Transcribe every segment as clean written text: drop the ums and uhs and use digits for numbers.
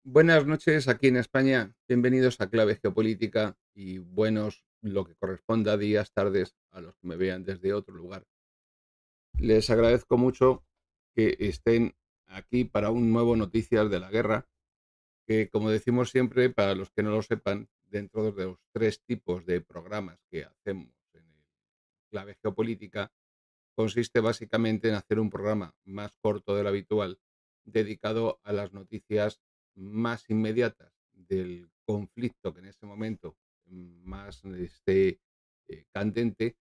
Buenas noches aquí en España. Bienvenidos a Clave Geopolítica y buenos, lo que corresponda, días, tardes a los que me vean desde otro lugar. Les agradezco mucho que estén aquí para un nuevo Noticias de la Guerra, que como decimos siempre, para los que no lo sepan, dentro de los tres tipos de programas que hacemos en el Clave Geopolítica, consiste básicamente en hacer un programa más corto de lo habitual, dedicado a las noticias más inmediatas del conflicto que en ese momento más esté candente,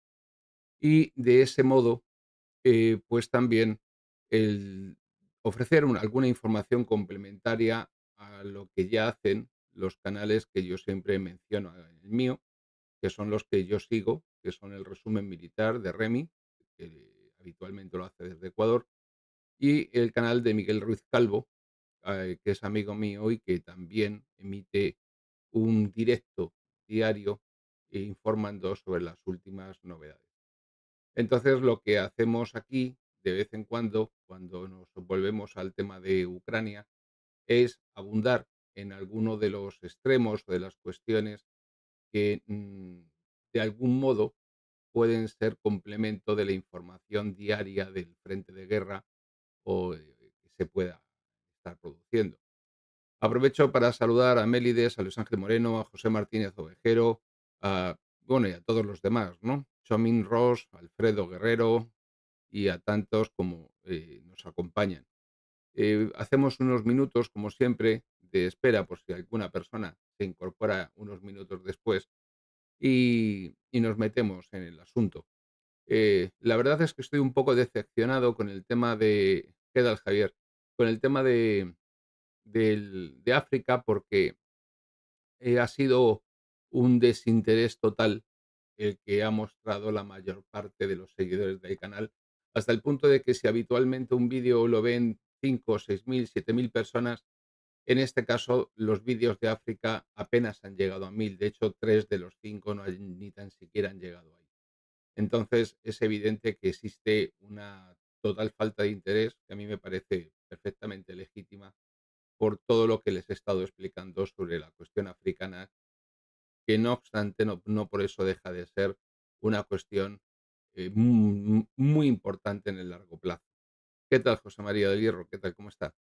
y de ese modo, pues también el ofrecer alguna información complementaria a lo que ya hacen los canales que yo siempre menciono, el mío, que son los que yo sigo, que son el resumen militar de Remy, que habitualmente lo hace desde Ecuador, y el canal de Miguel Ruiz Calvo, que es amigo mío y que también emite un directo diario informando sobre las últimas novedades. Entonces, lo que hacemos aquí, de vez en cuando nos volvemos al tema de Ucrania, es abundar en alguno de los extremos o de las cuestiones que de algún modo pueden ser complemento de la información diaria del frente de guerra o que se pueda estar produciendo. Aprovecho para saludar a Mélides, a Luis Ángel Moreno, a José Martínez Ovejero, bueno, y a todos los demás, ¿no? Chomín Ross, Alfredo Guerrero y a tantos como nos acompañan. Hacemos unos minutos, como siempre, de espera por si alguna persona se incorpora unos minutos después y nos metemos en el asunto. La verdad es que estoy un poco decepcionado con el tema de ¿qué tal, Javier? Con el tema de África, porque ha sido un desinterés total el que ha mostrado la mayor parte de los seguidores del canal, hasta el punto de que si habitualmente un vídeo lo ven 5, 6.000, 7.000 personas, en este caso los vídeos de África apenas han llegado a 1.000. De hecho, 3 de los 5 ni tan siquiera han llegado ahí. Entonces, es evidente que existe una total falta de interés, que a mí me parece perfectamente legítima, por todo lo que les he estado explicando sobre la cuestión africana, que no obstante, no por eso deja de ser una cuestión muy importante en el largo plazo. ¿Qué tal, José María del Hierro? ¿Qué tal? ¿Cómo está?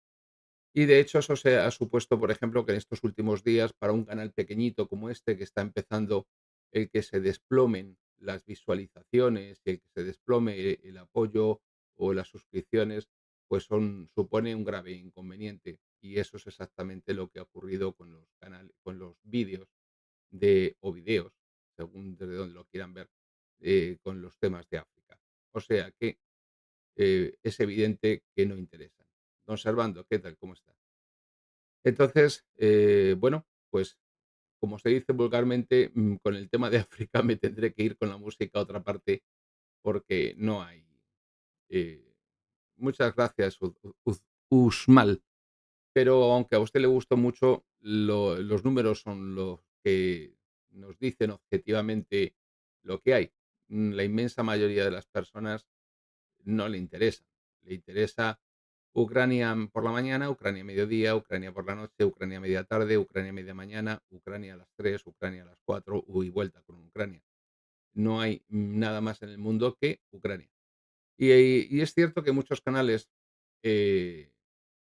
Y de hecho eso se ha supuesto, por ejemplo, que en estos últimos días, para un canal pequeñito como este, que está empezando, el que se desplomen las visualizaciones y el que se desplome el apoyo o las suscripciones, pues supone un grave inconveniente. Y eso es exactamente lo que ha ocurrido con los canales, con los vídeos o videos, según desde donde lo quieran ver, con los temas de África. O sea que es evidente que no interesan. Don Servando, ¿qué tal? ¿Cómo está? Entonces, bueno, pues como se dice vulgarmente, con el tema de África me tendré que ir con la música a otra parte porque no hay. eh, Muchas gracias, Usmal. Pero aunque a usted le gustó mucho, los números son los que nos dicen objetivamente lo que hay. La inmensa mayoría de las personas no le interesa. Le interesa Ucrania por la mañana, Ucrania mediodía, Ucrania por la noche, Ucrania media tarde, Ucrania media mañana, Ucrania a las 3, Ucrania a las 4 y vuelta con Ucrania. No hay nada más en el mundo que Ucrania. Y es cierto que muchos canales eh,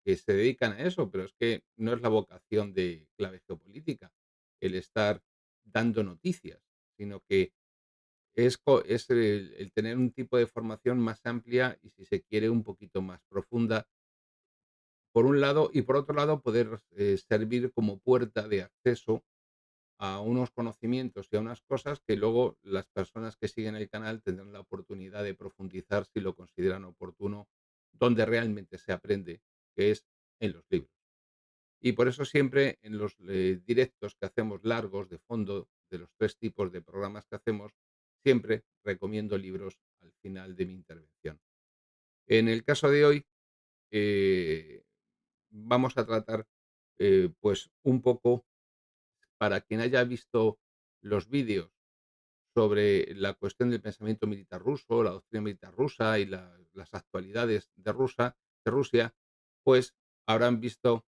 que se dedican a eso, pero es que no es la vocación de Clave Geopolítica el estar dando noticias, sino que es el tener un tipo de formación más amplia y, si se quiere, un poquito más profunda, por un lado, y por otro lado, poder servir como puerta de acceso a unos conocimientos y a unas cosas que luego las personas que siguen el canal tendrán la oportunidad de profundizar si lo consideran oportuno, donde realmente se aprende, que es en los libros. Y por eso siempre en los directos que hacemos largos de fondo, de los tres tipos de programas que hacemos, siempre recomiendo libros al final de mi intervención. En el caso de hoy, eh, vamos a tratar, pues un poco, para quien haya visto los vídeos sobre la cuestión del pensamiento militar ruso, la doctrina militar rusa y las actualidades de Rusia, pues habrán visto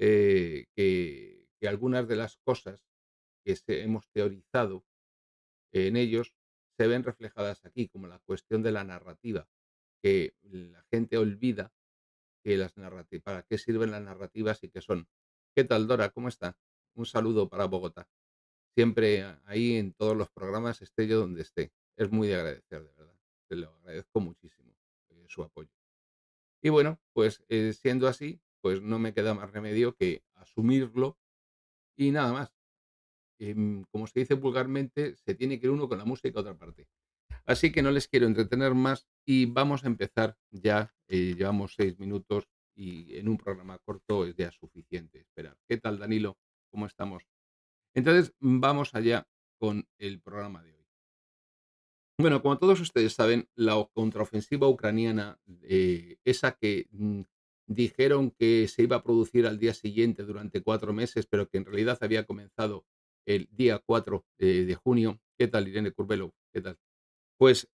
que algunas de las cosas que hemos teorizado en ellos se ven reflejadas aquí, como la cuestión de la narrativa, que la gente olvida que las narrativas, para qué sirven las narrativas y qué son. ¿Qué tal, Dora? ¿Cómo está? Un saludo para Bogotá. Siempre ahí en todos los programas, esté yo donde esté. Es muy de agradecer, de verdad. Te lo agradezco muchísimo, su apoyo. Y bueno, pues siendo así, pues no me queda más remedio que asumirlo y nada más. Como se dice vulgarmente, se tiene que ir uno con la música a otra parte. Así que no les quiero entretener más y vamos a empezar ya. Llevamos 6 minutos y en un programa corto es ya suficiente esperar. ¿Qué tal, Danilo? ¿Cómo estamos? Entonces, vamos allá con el programa de hoy. Bueno, como todos ustedes saben, la contraofensiva ucraniana, esa que dijeron que se iba a producir al día siguiente durante 4 meses, pero que en realidad había comenzado el día 4 de junio. ¿Qué tal, Irene Curbelo? ¿Qué tal? Pues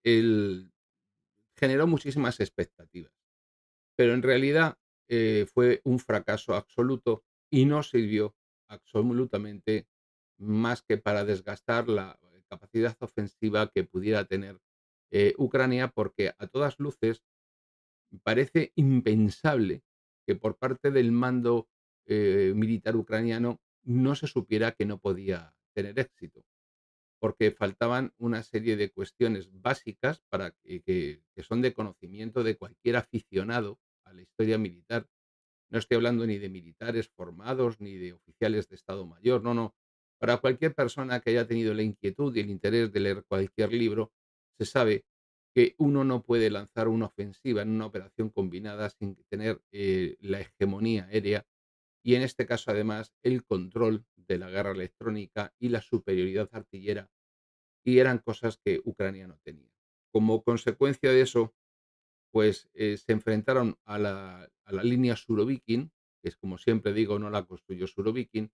generó muchísimas expectativas, pero en realidad fue un fracaso absoluto y no sirvió absolutamente más que para desgastar la capacidad ofensiva que pudiera tener Ucrania, porque a todas luces parece impensable que por parte del mando militar ucraniano no se supiera que no podía tener éxito, porque faltaban una serie de cuestiones básicas para que son de conocimiento de cualquier aficionado a la historia militar. No estoy hablando ni de militares formados, ni de oficiales de Estado Mayor, no, no. Para cualquier persona que haya tenido la inquietud y el interés de leer cualquier libro, se sabe que uno no puede lanzar una ofensiva en una operación combinada sin tener la hegemonía aérea y, en este caso, además, el control de la guerra electrónica y la superioridad artillera, y eran cosas que Ucrania no tenía. Como consecuencia de eso, pues se enfrentaron a la línea Surovikin, que es, como siempre digo, no la construyó Surovikin,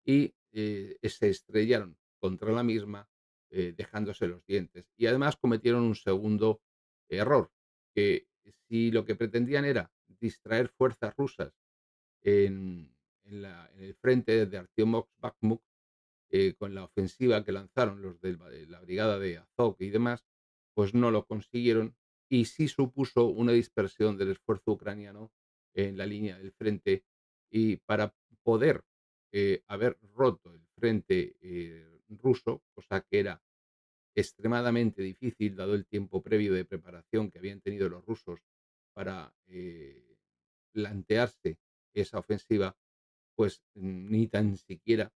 y se estrellaron contra la misma, dejándose los dientes. Y además cometieron un segundo error, que si lo que pretendían era distraer fuerzas rusas en el frente de Artyomov-Bakhmut, con la ofensiva que lanzaron los de la brigada de Azov y demás, pues no lo consiguieron y sí supuso una dispersión del esfuerzo ucraniano en la línea del frente, y para poder haber roto el frente ruso, cosa que era extremadamente difícil dado el tiempo previo de preparación que habían tenido los rusos para plantearse esa ofensiva, pues ni tan siquiera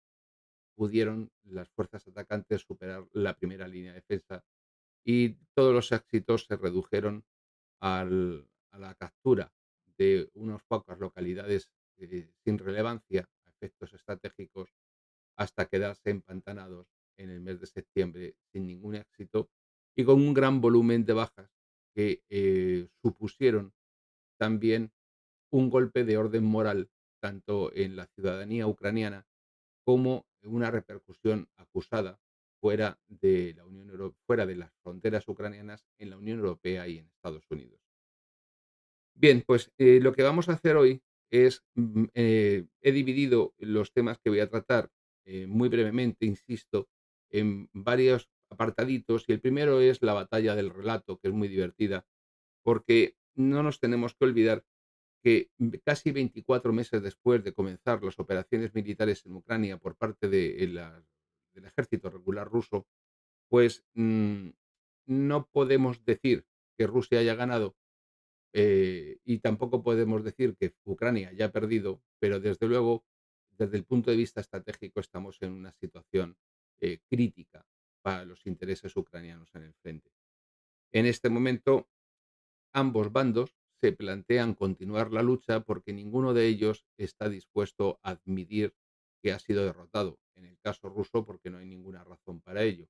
pudieron las fuerzas atacantes superar la primera línea de defensa y todos los éxitos se redujeron a la captura de unas pocas localidades sin relevancia a efectos estratégicos, hasta quedarse empantanados en el mes de septiembre sin ningún éxito y con un gran volumen de bajas que supusieron también un golpe de orden moral tanto en la ciudadanía ucraniana como una repercusión acusada fuera de las fronteras ucranianas, en la Unión Europea y en Estados Unidos. Bien, pues lo que vamos a hacer hoy es, he dividido los temas que voy a tratar muy brevemente, insisto, en varios apartaditos, y el primero es la batalla del relato, que es muy divertida, porque no nos tenemos que olvidar que casi 24 meses después de comenzar las operaciones militares en Ucrania por parte del ejército regular ruso, pues no podemos decir que Rusia haya ganado, y tampoco podemos decir que Ucrania haya perdido, pero desde luego, desde el punto de vista estratégico, estamos en una situación crítica para los intereses ucranianos en el frente. En este momento, ambos bandos se plantean continuar la lucha porque ninguno de ellos está dispuesto a admitir que ha sido derrotado. En el caso ruso, porque no hay ninguna razón para ello.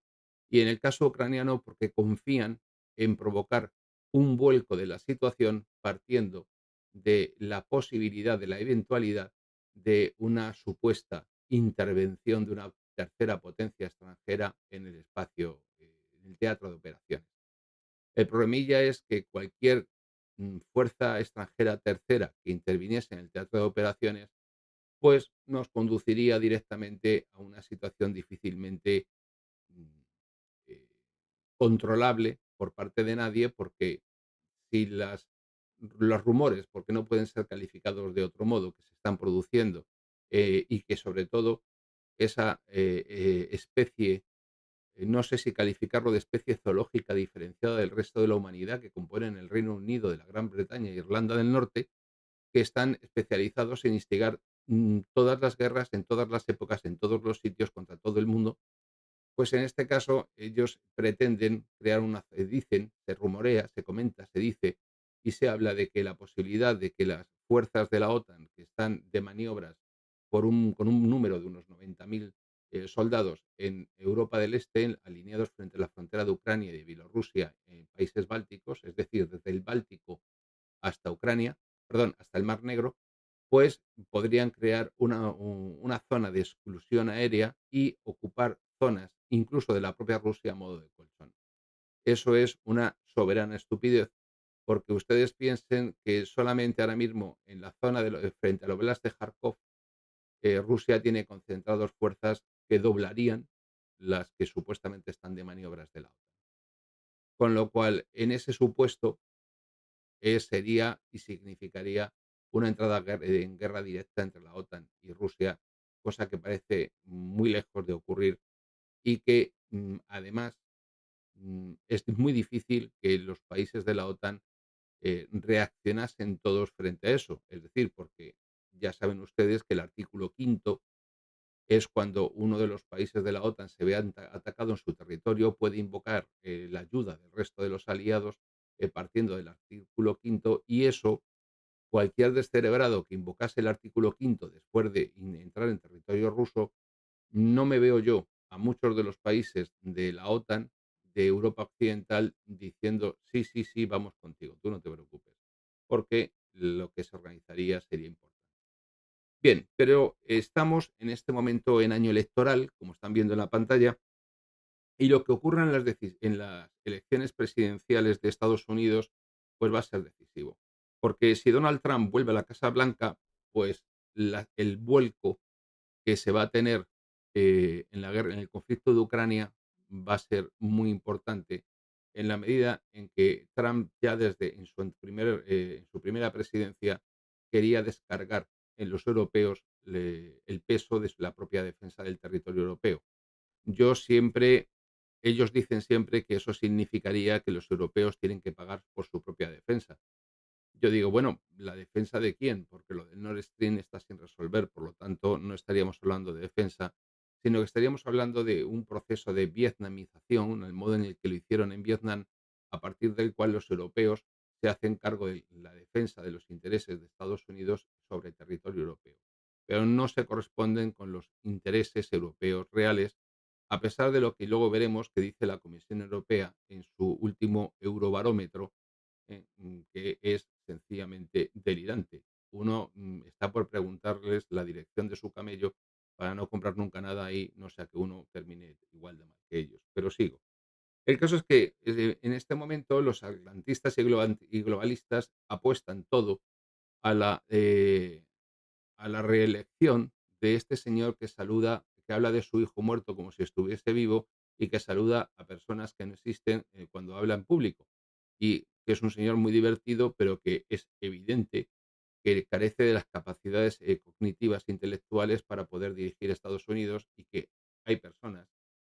Y en el caso ucraniano, porque confían en provocar un vuelco de la situación partiendo de la posibilidad, de la eventualidad de una supuesta intervención de una tercera potencia extranjera en el espacio, en el teatro de operaciones. El problemilla es que cualquier fuerza extranjera tercera que interviniese en el teatro de operaciones pues nos conduciría directamente a una situación difícilmente mm, eh, controlable por parte de nadie, porque si los rumores, porque no pueden ser calificados de otro modo, que se están produciendo, y que sobre todo esa especie, no sé si calificarlo de especie zoológica diferenciada del resto de la humanidad que componen el Reino Unido, de la Gran Bretaña e Irlanda del Norte, que están especializados en instigar todas las guerras en todas las épocas, en todos los sitios, contra todo el mundo. Pues en este caso ellos pretenden crear dicen, se rumorea, se comenta, se dice y se habla de que la posibilidad de que las fuerzas de la OTAN, que están de maniobras con un número de unos 90.000 soldados en Europa del Este, alineados frente a la frontera de Ucrania y de Bielorrusia en países bálticos, es decir, desde el Báltico hasta Ucrania, perdón, hasta el Mar Negro, pues podrían crear una zona de exclusión aérea y ocupar zonas, incluso de la propia Rusia, a modo de colchón. Eso es una soberana estupidez, porque ustedes piensen que solamente ahora mismo en la zona frente al oblast de Kharkov, Rusia tiene concentrados fuerzas que doblarían las que supuestamente están de maniobras de la OTAN. Con lo cual, en ese supuesto, sería y significaría una entrada en guerra directa entre la OTAN y Rusia, cosa que parece muy lejos de ocurrir y que además es muy difícil que los países de la OTAN reaccionasen todos frente a eso. Es decir, porque ya saben ustedes que el artículo quinto es cuando uno de los países de la OTAN se ve atacado en su territorio, puede invocar la ayuda del resto de los aliados partiendo del artículo quinto, y eso cualquier descerebrado que invocase el artículo quinto después de entrar en territorio ruso, no me veo yo a muchos de los países de la OTAN, de Europa Occidental, diciendo, sí, sí, sí, vamos contigo, tú no te preocupes, porque lo que se organizaría sería importante. Bien, pero estamos en este momento en año electoral, como están viendo en la pantalla, y lo que ocurra en las elecciones presidenciales de Estados Unidos, pues va a ser decisivo. Porque si Donald Trump vuelve a la Casa Blanca, pues el vuelco que se va a tener en la guerra, en el conflicto de Ucrania, va a ser muy importante en la medida en que Trump ya desde en su primera presidencia quería descargar en los europeos el peso de la propia defensa del territorio europeo. Yo siempre Ellos dicen siempre que eso significaría que los europeos tienen que pagar por su propia defensa. Yo digo, bueno, ¿la defensa de quién? Porque lo del Nord Stream está sin resolver, por lo tanto, no estaríamos hablando de defensa, sino que estaríamos hablando de un proceso de vietnamización, el modo en el que lo hicieron en Vietnam, a partir del cual los europeos se hacen cargo de la defensa de los intereses de Estados Unidos sobre el territorio europeo. Pero no se corresponden con los intereses europeos reales, a pesar de lo que luego veremos que dice la Comisión Europea en su último Eurobarómetro, que es sencillamente delirante. Uno está por preguntarles la dirección de su camello para no comprar nunca nada ahí, no sea que uno termine igual de mal que ellos. Pero sigo. El caso es que en este momento los atlantistas y globalistas apuestan todo a a la reelección de este señor que saluda, que habla de su hijo muerto como si estuviese vivo y que saluda a personas que no existen cuando habla en público. Y que es un señor muy divertido, pero que es evidente que carece de las capacidades cognitivas e intelectuales para poder dirigir Estados Unidos, y que hay personas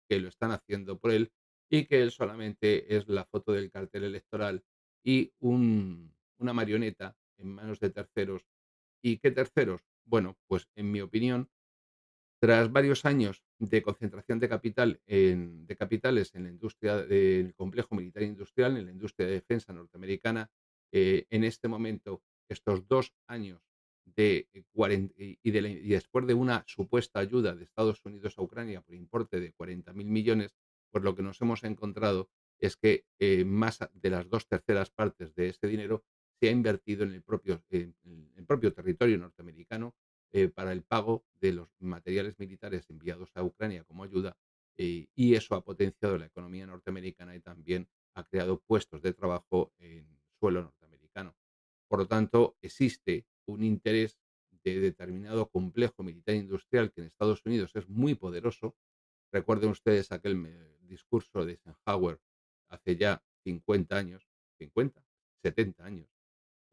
que lo están haciendo por él y que él solamente es la foto del cartel electoral y una marioneta en manos de terceros. ¿Y qué terceros? Bueno, pues en mi opinión, tras varios años de concentración de capitales en la industria del complejo militar industrial, en la industria de defensa norteamericana, en este momento, estos 2 años de 40 y después de una supuesta ayuda de Estados Unidos a Ucrania por importe de 40.000 millones, pues lo que nos hemos encontrado es que, más de las 2 terceras partes de ese dinero se ha invertido en el propio territorio norteamericano, para el pago de los materiales militares enviados a Ucrania como ayuda, y eso ha potenciado la economía norteamericana y también ha creado puestos de trabajo en suelo norteamericano. Por lo tanto, existe un interés de determinado complejo militar industrial que en Estados Unidos es muy poderoso. Recuerden ustedes aquel discurso de Eisenhower hace ya 50 años, 50, 70 años,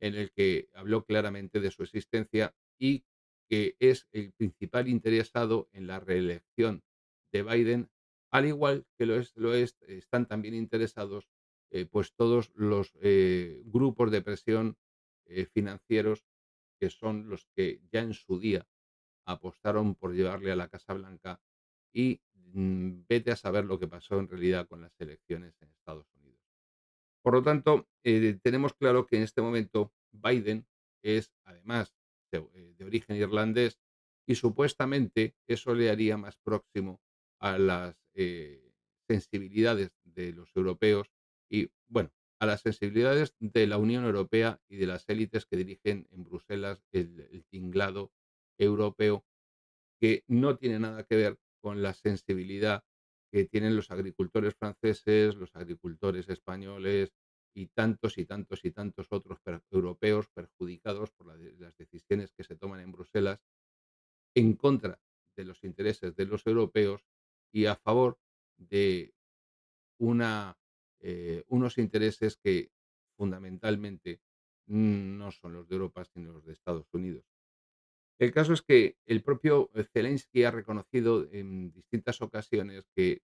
en el que habló claramente de su existencia y que es el principal interesado en la reelección de Biden, al igual que están también interesados pues todos los grupos de presión financieros que son los que ya en su día apostaron por llevarle a la Casa Blanca y vete a saber lo que pasó en realidad con las elecciones en Estados Unidos. Por lo tanto, tenemos claro que en este momento Biden es, además de origen irlandés, y supuestamente eso le haría más próximo a las sensibilidades de los europeos y, bueno, a las sensibilidades de la Unión Europea y de las élites que dirigen en Bruselas el tinglado europeo, que no tiene nada que ver con la sensibilidad que tienen los agricultores franceses, los agricultores españoles y tantos y tantos y tantos otros europeos perjudicados por las decisiones que se toman en Bruselas en contra de los intereses de los europeos y a favor de una, unos intereses que fundamentalmente no son los de Europa, sino los de Estados Unidos. El caso es que el propio Zelensky ha reconocido en distintas ocasiones que,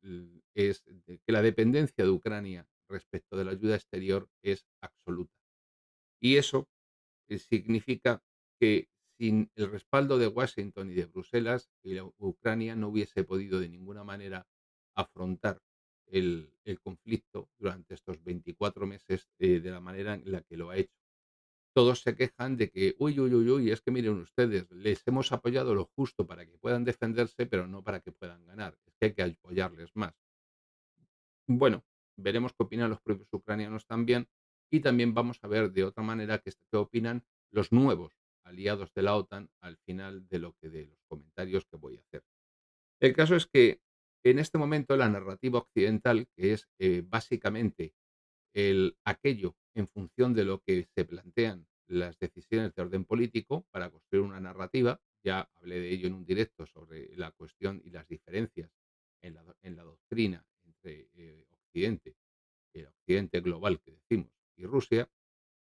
que la dependencia de Ucrania respecto de la ayuda exterior es absoluta. Y eso significa que sin el respaldo de Washington y de Bruselas, Ucrania no hubiese podido de ninguna manera afrontar el conflicto durante estos 24 meses de la manera en la que lo ha hecho. Todos se quejan de que, uy, uy, uy, uy, es que miren ustedes, les hemos apoyado lo justo para que puedan defenderse, pero no para que puedan ganar. Es que hay que apoyarles más. Bueno, veremos qué opinan los propios ucranianos también y también vamos a ver de otra manera qué opinan los nuevos aliados de la OTAN al final de los comentarios que voy a hacer. El caso es que en este momento la narrativa occidental, que es básicamente aquello en función de lo que se plantean las decisiones de orden político para construir una narrativa. Ya hablé de ello en un directo sobre la cuestión y las diferencias en la doctrina entre Occidente, el Occidente global que decimos, y Rusia.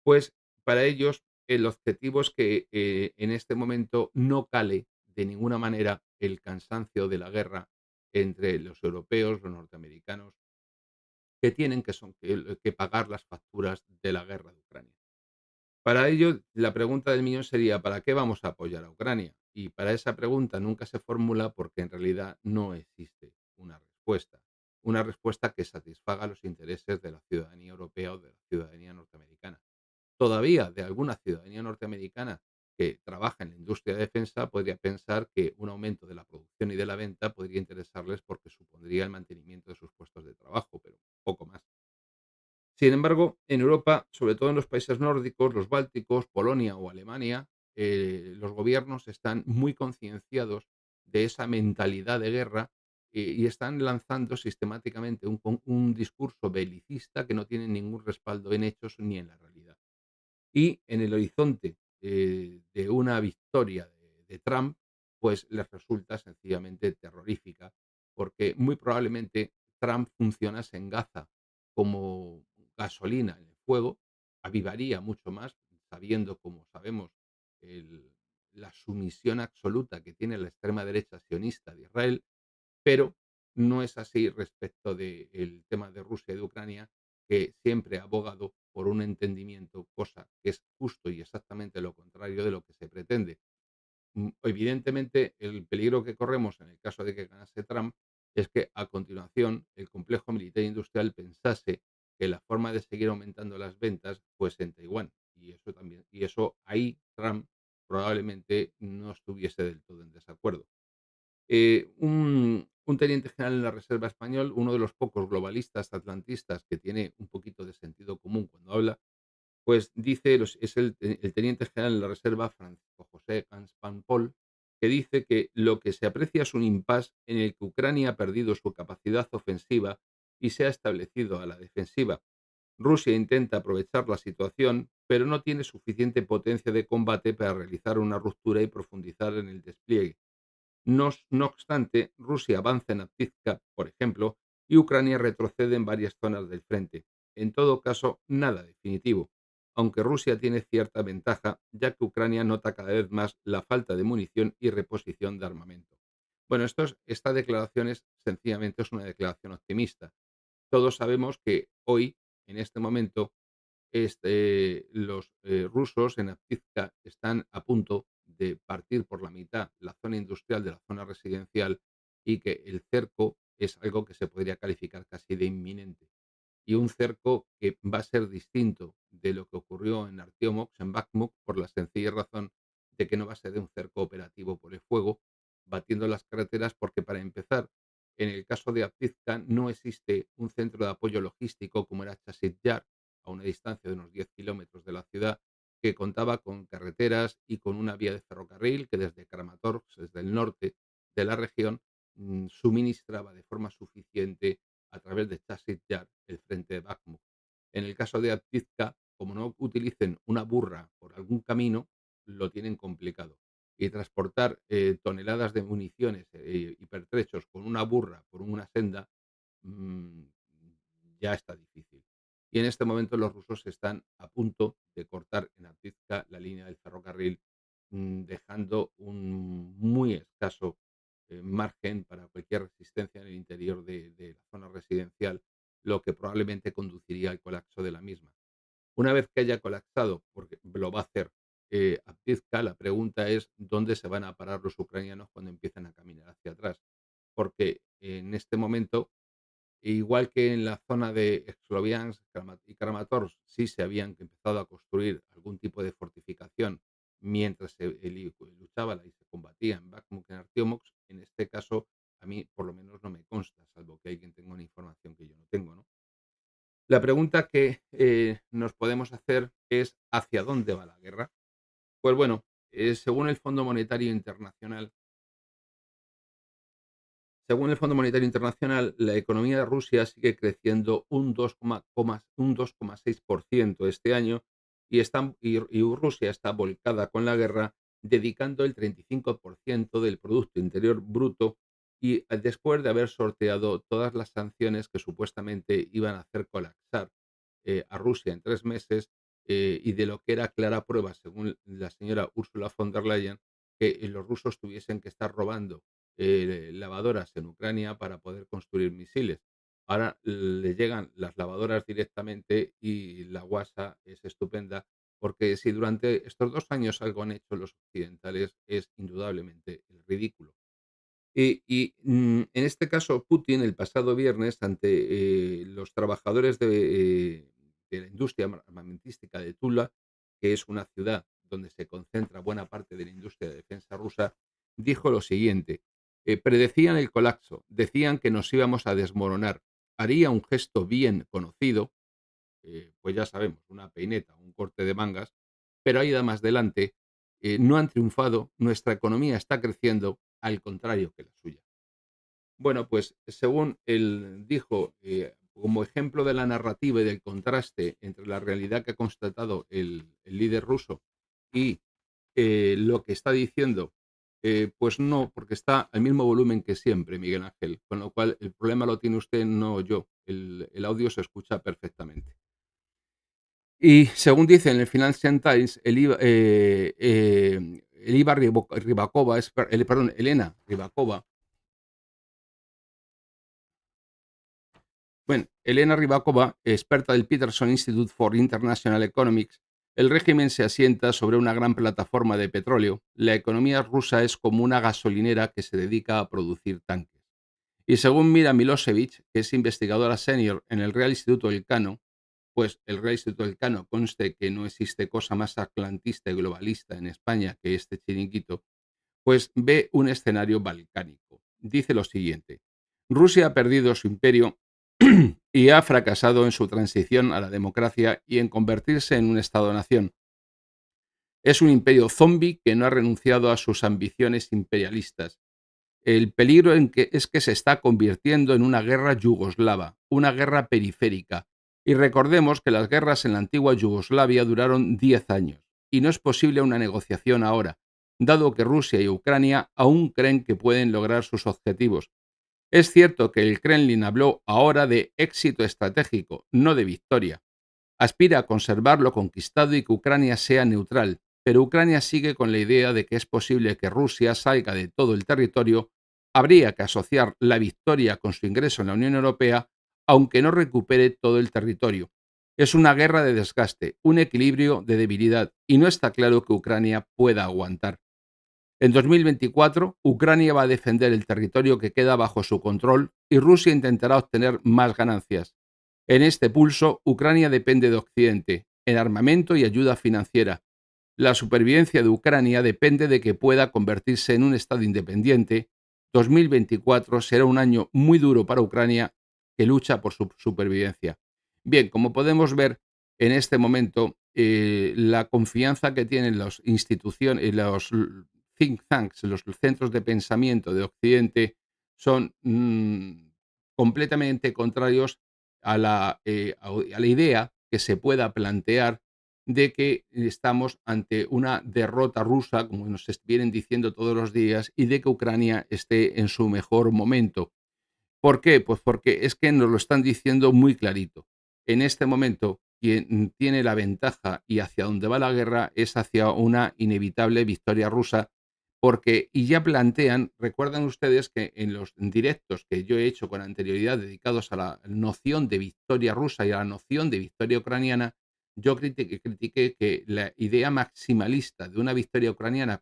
Pues para ellos el objetivo es que en este momento no cale de ninguna manera el cansancio de la guerra entre los europeos, los norteamericanos que tienen que pagar las facturas de la guerra de Ucrania. Para ello, la pregunta del millón sería, ¿para qué vamos a apoyar a Ucrania? Y para esa pregunta nunca se formula porque en realidad no existe una respuesta que satisfaga los intereses de la ciudadanía europea o de la ciudadanía norteamericana. Todavía de alguna ciudadanía norteamericana que trabaja en la industria de defensa podría pensar que un aumento de la producción y de la venta podría interesarles porque supondría el mantenimiento de sus puestos de trabajo, pero poco más. Sin embargo, en Europa, sobre todo en los países nórdicos, los bálticos, Polonia o Alemania, los gobiernos están muy concienciados de esa mentalidad de guerra y están lanzando sistemáticamente un discurso belicista que no tiene ningún respaldo en hechos ni en la realidad. Y en el horizonte de una victoria de Trump, pues les resulta sencillamente terrorífica, porque muy probablemente Trump funcionase en Gaza como gasolina en el fuego, avivaría mucho más, sabiendo, como sabemos, el- la sumisión absoluta que tiene la extrema derecha sionista de Israel, pero no es así respecto del tema de Rusia y de Ucrania, que siempre ha abogado por un entendimiento, cosa que es justo y exactamente lo contrario de lo que se pretende. Evidentemente, el peligro que corremos en el caso de que ganase Trump es que a continuación el complejo militar e industrial pensase que la forma de seguir aumentando las ventas pues en Taiwán. Y eso ahí Trump probablemente no estuviese del todo en desacuerdo. Un teniente general en la Reserva Español, uno de los pocos globalistas atlantistas que tiene un poquito de sentido común cuando habla, pues dice, es el teniente general en la Reserva, Francisco José Camps Paul, que dice que lo que se aprecia es un impasse en el que Ucrania ha perdido su capacidad ofensiva y se ha establecido a la defensiva. Rusia intenta aprovechar la situación, pero no tiene suficiente potencia de combate para realizar una ruptura y profundizar en el despliegue. No obstante, Rusia avanza en Avdiivka, por ejemplo, y Ucrania retrocede en varias zonas del frente. En todo caso, nada definitivo, aunque Rusia tiene cierta ventaja, ya que Ucrania nota cada vez más la falta de munición y reposición de armamento. Bueno, esta declaración sencillamente es una declaración optimista. Todos sabemos que hoy, en este momento, los rusos en Avdiivka están a punto de partir por la mitad la zona industrial de la zona residencial y que el cerco es algo que se podría calificar casi de inminente. Y un cerco que va a ser distinto de lo que ocurrió en Artiomovsk, en Bakhmut, por la sencilla razón de que no va a ser un cerco operativo por el fuego, batiendo las carreteras, porque para empezar, en el caso de Avdiivka no existe un centro de apoyo logístico como era Chasiv Yar, a una distancia de unos 10 kilómetros de la ciudad, que contaba con carreteras y con una vía de ferrocarril que desde Kramatorsk, desde el norte de la región, suministraba de forma suficiente a través de Chasiv Yar el frente de Bakhmut. En el caso de Avdiivka, como no utilicen una burra por algún camino, lo tienen complicado. Y transportar toneladas de municiones y pertrechos con una burra por una senda mm, ya está difícil. Y en este momento los rusos están a punto de cortar en Avdiivka la línea del ferrocarril, dejando un muy escaso margen para cualquier resistencia en el interior de la zona residencial, lo que probablemente conduciría al colapso de la misma. Una vez que haya colapsado, porque lo va a hacer Avdiivka, la pregunta es dónde se van a parar los ucranianos cuando empiecen a caminar hacia atrás. Porque en este momento, igual que en la zona de Sloviansk y Kramatorsk, sí se habían empezado a construir algún tipo de fortificación mientras se luchaba y se combatía en Bakhmut, en Artiomovsk. En este caso, a mí por lo menos no me consta, salvo que alguien tenga una información que yo no tengo, ¿no? La pregunta que nos podemos hacer es ¿hacia dónde va la guerra? Pues bueno, según el Fondo Monetario Internacional, la economía de Rusia sigue creciendo un 2,6% este año y Rusia está volcada con la guerra, dedicando el 35% del Producto Interior Bruto y después de haber sorteado todas las sanciones que supuestamente iban a hacer colapsar a Rusia en 3 meses y de lo que era clara prueba, según la señora Ursula von der Leyen, que los rusos tuviesen que estar robando lavadoras en Ucrania para poder construir misiles. Ahora le llegan las lavadoras directamente y la guasa es estupenda, porque si durante estos 2 años algo han hecho los occidentales es indudablemente el ridículo. En este caso, Putin el pasado viernes, ante los trabajadores de la industria armamentística de Tula, que es una ciudad donde se concentra buena parte de la industria de defensa rusa, dijo lo siguiente: predecían el colapso, decían que nos íbamos a desmoronar. Haría un gesto bien conocido, pues ya sabemos, una peineta, un corte de mangas, pero ahí da más adelante, no han triunfado, nuestra economía está creciendo, al contrario que la suya. Bueno, pues según él dijo, como ejemplo de la narrativa y del contraste entre la realidad que ha constatado el líder ruso y lo que está diciendo, pues no, porque está al mismo volumen que siempre, Miguel Ángel, con lo cual el problema lo tiene usted, no yo. El audio se escucha perfectamente. Y según dice en el Financial Times, Rybakova, perdón, Elena Rybakova. Bueno, Elena Rybakova, experta del Peterson Institute for International Economics, el régimen se asienta sobre una gran plataforma de petróleo. La economía rusa es como una gasolinera que se dedica a producir tanques. Y según Mira Milosevic, que es investigadora senior en el Real Instituto Elcano, pues el Real Instituto Elcano conste que no existe cosa más atlantista y globalista en España que este chiringuito, pues ve un escenario balcánico. Dice lo siguiente: Rusia ha perdido su imperio y ha fracasado en su transición a la democracia y en convertirse en un Estado-nación. Es un imperio zombie que no ha renunciado a sus ambiciones imperialistas. El peligro es que se está convirtiendo en una guerra yugoslava, una guerra periférica, Y recordemos que las guerras en la antigua Yugoslavia duraron 10 años y no es posible una negociación ahora, dado que Rusia y Ucrania aún creen que pueden lograr sus objetivos. Es cierto que el Kremlin habló ahora de éxito estratégico, no de victoria. Aspira a conservar lo conquistado y que Ucrania sea neutral, pero Ucrania sigue con la idea de que es posible que Rusia salga de todo el territorio. Habría que asociar la victoria con su ingreso en la Unión Europea, aunque no recupere todo el territorio. Es una guerra de desgaste, un equilibrio de debilidad, y no está claro que Ucrania pueda aguantar. En 2024, Ucrania va a defender el territorio que queda bajo su control y Rusia intentará obtener más ganancias. En este pulso, Ucrania depende de Occidente, en armamento y ayuda financiera. La supervivencia de Ucrania depende de que pueda convertirse en un Estado independiente. 2024 será un año muy duro para Ucrania que lucha por su supervivencia. Bien, como podemos ver en este momento, la confianza que tienen las instituciones, los think tanks, los centros de pensamiento de Occidente, son completamente contrarios a la idea que se pueda plantear de que estamos ante una derrota rusa, como nos vienen diciendo todos los días, y de que Ucrania esté en su mejor momento. ¿Por qué? Pues porque es que nos lo están diciendo muy clarito. En este momento, quien tiene la ventaja y hacia dónde va la guerra es hacia una inevitable victoria rusa, porque, y ya plantean, recuerdan ustedes que en los directos que yo he hecho con anterioridad dedicados a la noción de victoria rusa y a la noción de victoria ucraniana, yo critiqué que la idea maximalista de una victoria ucraniana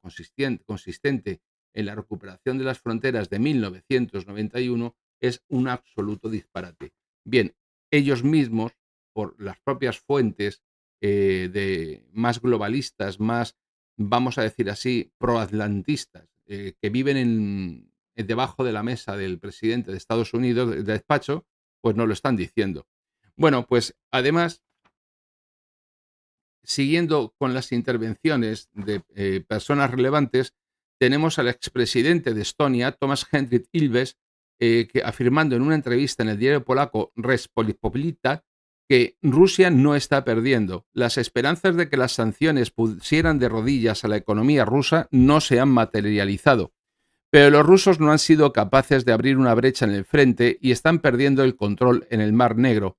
consistente en la recuperación de las fronteras de 1991 es un absoluto disparate. Bien, ellos mismos, por las propias fuentes más globalistas, más, vamos a decir así, proatlantistas, que viven debajo de la mesa del presidente de Estados Unidos, del despacho, pues nos lo están diciendo. Bueno, pues además, siguiendo con las intervenciones de personas relevantes, tenemos al expresidente de Estonia, Tomasz Hendrik Ilves, que afirmando en una entrevista en el diario polaco Rzeczpospolita que Rusia no está perdiendo. Las esperanzas de que las sanciones pusieran de rodillas a la economía rusa no se han materializado. Pero los rusos no han sido capaces de abrir una brecha en el frente y están perdiendo el control en el Mar Negro.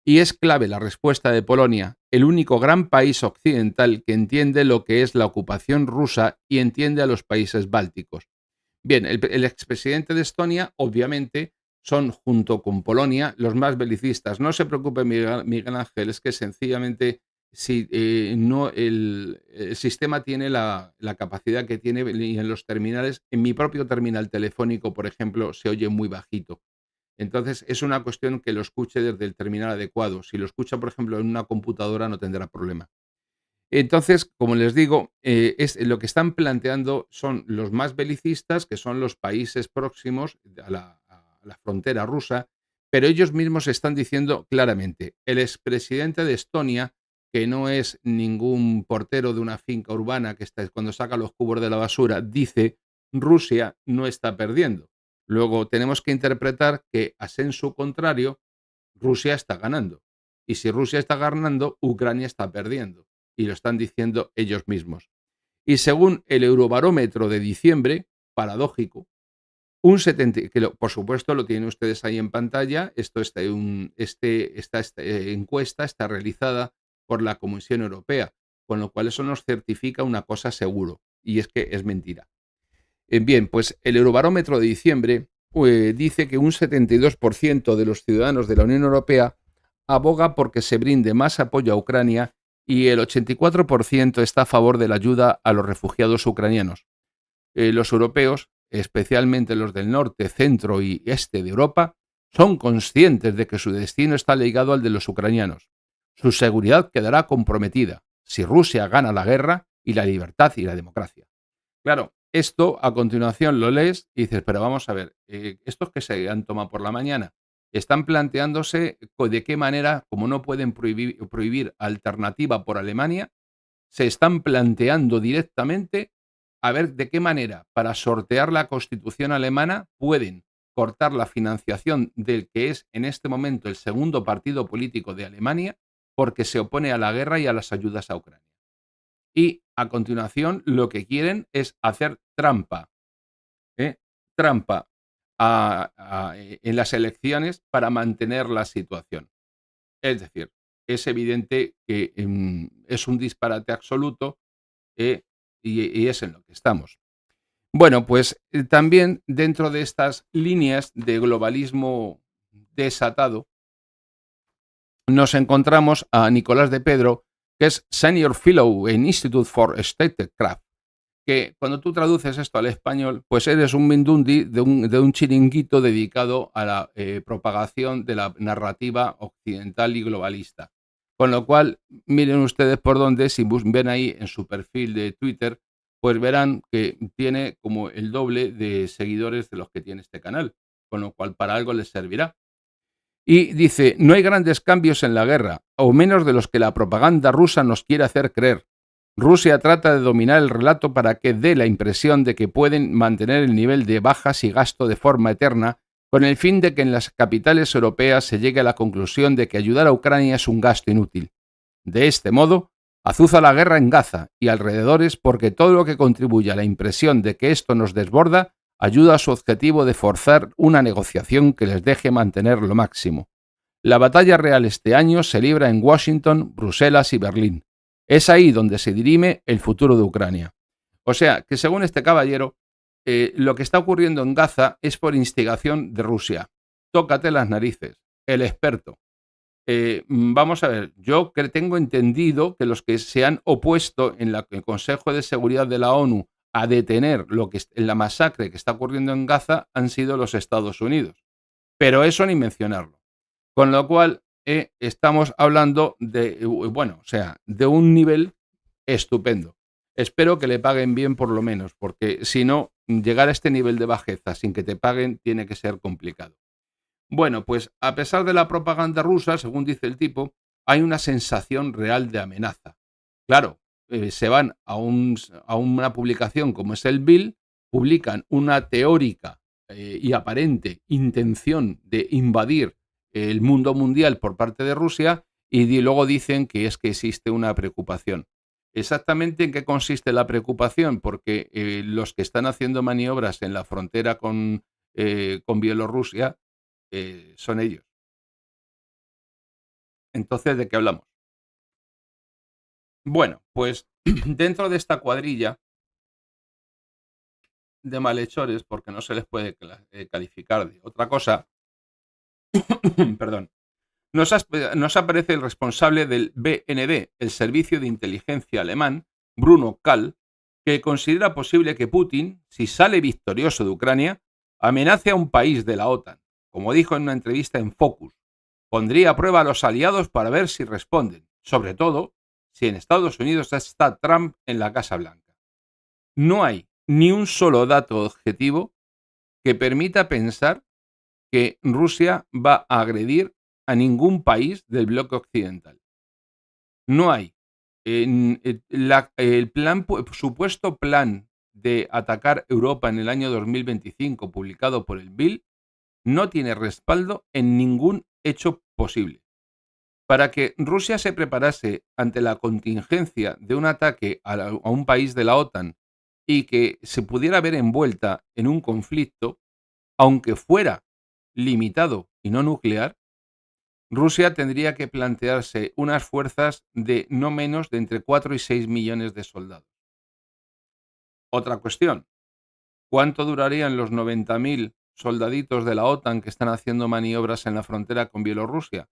Y es clave la respuesta de Polonia, el único gran país occidental que entiende lo que es la ocupación rusa y entiende a los países bálticos. Bien, el expresidente de Estonia, obviamente, son, junto con Polonia, los más belicistas. No se preocupe, Miguel Ángel, es que sencillamente si no el sistema tiene la capacidad que tiene y en los terminales, en mi propio terminal telefónico, por ejemplo, se oye muy bajito. Entonces, es una cuestión que lo escuche desde el terminal adecuado. Si lo escucha, por ejemplo, en una computadora, no tendrá problema. Entonces, como les digo, lo que están planteando son los más belicistas, que son los países próximos a la frontera rusa, pero ellos mismos están diciendo claramente, el expresidente de Estonia, que no es ningún portero de una finca urbana que está cuando saca los cubos de la basura, dice, Rusia no está perdiendo. Luego tenemos que interpretar que, a sensu contrario, Rusia está ganando. Y si Rusia está ganando, Ucrania está perdiendo. Y lo están diciendo ellos mismos. Y según el Eurobarómetro de diciembre, paradójico, un 70, por supuesto lo tienen ustedes ahí en pantalla, esta encuesta está realizada por la Comisión Europea, con lo cual eso nos certifica una cosa seguro, y es que es mentira. Bien, pues el Eurobarómetro de diciembre dice que un 72% de los ciudadanos de la Unión Europea aboga porque se brinde más apoyo a Ucrania y el 84% está a favor de la ayuda a los refugiados ucranianos. Los europeos, especialmente los del norte, centro y este de Europa, son conscientes de que su destino está ligado al de los ucranianos. Su seguridad quedará comprometida si Rusia gana la guerra y la libertad y la democracia. Claro, esto a continuación lo lees y dices, pero vamos a ver, estos que se han tomado por la mañana están planteándose de qué manera, como no pueden prohibir alternativa por Alemania, se están planteando directamente a ver de qué manera, para sortear la constitución alemana, pueden cortar la financiación del que es en este momento el segundo partido político de Alemania porque se opone a la guerra y a las ayudas a Ucrania. Y a continuación lo que quieren es hacer trampa, ¿eh? Trampa en las elecciones para mantener la situación. Es decir, es evidente que es un disparate absoluto, ¿eh? Y es en lo que estamos. Bueno, pues también dentro de estas líneas de globalismo desatado, nos encontramos a Nicolás de Pedro, que es Senior Fellow en Institute for Statecraft, que cuando tú traduces esto al español, pues eres un mindundi de un chiringuito dedicado a la propagación de la narrativa occidental y globalista. Con lo cual, miren ustedes por dónde, si ven ahí en su perfil de Twitter, pues verán que tiene como el doble de seguidores de los que tiene este canal, con lo cual para algo les servirá. Y dice, no hay grandes cambios en la guerra, o menos de los que la propaganda rusa nos quiere hacer creer. Rusia trata de dominar el relato para que dé la impresión de que pueden mantener el nivel de bajas y gasto de forma eterna, con el fin de que en las capitales europeas se llegue a la conclusión de que ayudar a Ucrania es un gasto inútil. De este modo, azuza la guerra en Gaza y alrededores porque todo lo que contribuye a la impresión de que esto nos desborda ayuda a su objetivo de forzar una negociación que les deje mantener lo máximo. La batalla real este año se libra en Washington, Bruselas y Berlín. Es ahí donde se dirime el futuro de Ucrania. O sea, que según este caballero, lo que está ocurriendo en Gaza es por instigación de Rusia. Tócate las narices, el experto. Vamos a ver, yo que tengo entendido que los que se han opuesto en el Consejo de Seguridad de la ONU a detener la masacre que está ocurriendo en Gaza han sido los Estados Unidos. Pero eso ni mencionarlo. Con lo cual, estamos hablando de un nivel estupendo. Espero que le paguen bien por lo menos, porque si no, llegar a este nivel de bajeza sin que te paguen tiene que ser complicado. Bueno, pues a pesar de la propaganda rusa, según dice el tipo, hay una sensación real de amenaza. Claro, se van a una publicación como es el Bill, publican una teórica y aparente intención de invadir el mundo mundial por parte de Rusia y luego dicen que es que existe una preocupación. ¿Exactamente en qué consiste la preocupación? Porque los que están haciendo maniobras en la frontera con Bielorrusia son ellos. Entonces, ¿de qué hablamos? Bueno, pues dentro de esta cuadrilla de malhechores, porque no se les puede calificar de otra cosa, perdón, nos aparece el responsable del BND, el servicio de inteligencia alemán, Bruno Kahl, que considera posible que Putin, si sale victorioso de Ucrania, amenace a un país de la OTAN. Como dijo en una entrevista en Focus, pondría a prueba a los aliados para ver si responden, sobre todo si en Estados Unidos está Trump en la Casa Blanca. No hay ni un solo dato objetivo que permita pensar que Rusia va a agredir a ningún país del bloque occidental. No hay. Supuesto plan de atacar Europa en el año 2025, publicado por el Bill, no tiene respaldo en ningún hecho posible. Para que Rusia se preparase ante la contingencia de un ataque a un país de la OTAN y que se pudiera ver envuelta en un conflicto, aunque fuera limitado y no nuclear, Rusia tendría que plantearse unas fuerzas de no menos de entre 4 y 6 millones de soldados. Otra cuestión, ¿cuánto durarían los 90.000 soldaditos de la OTAN que están haciendo maniobras en la frontera con Bielorrusia?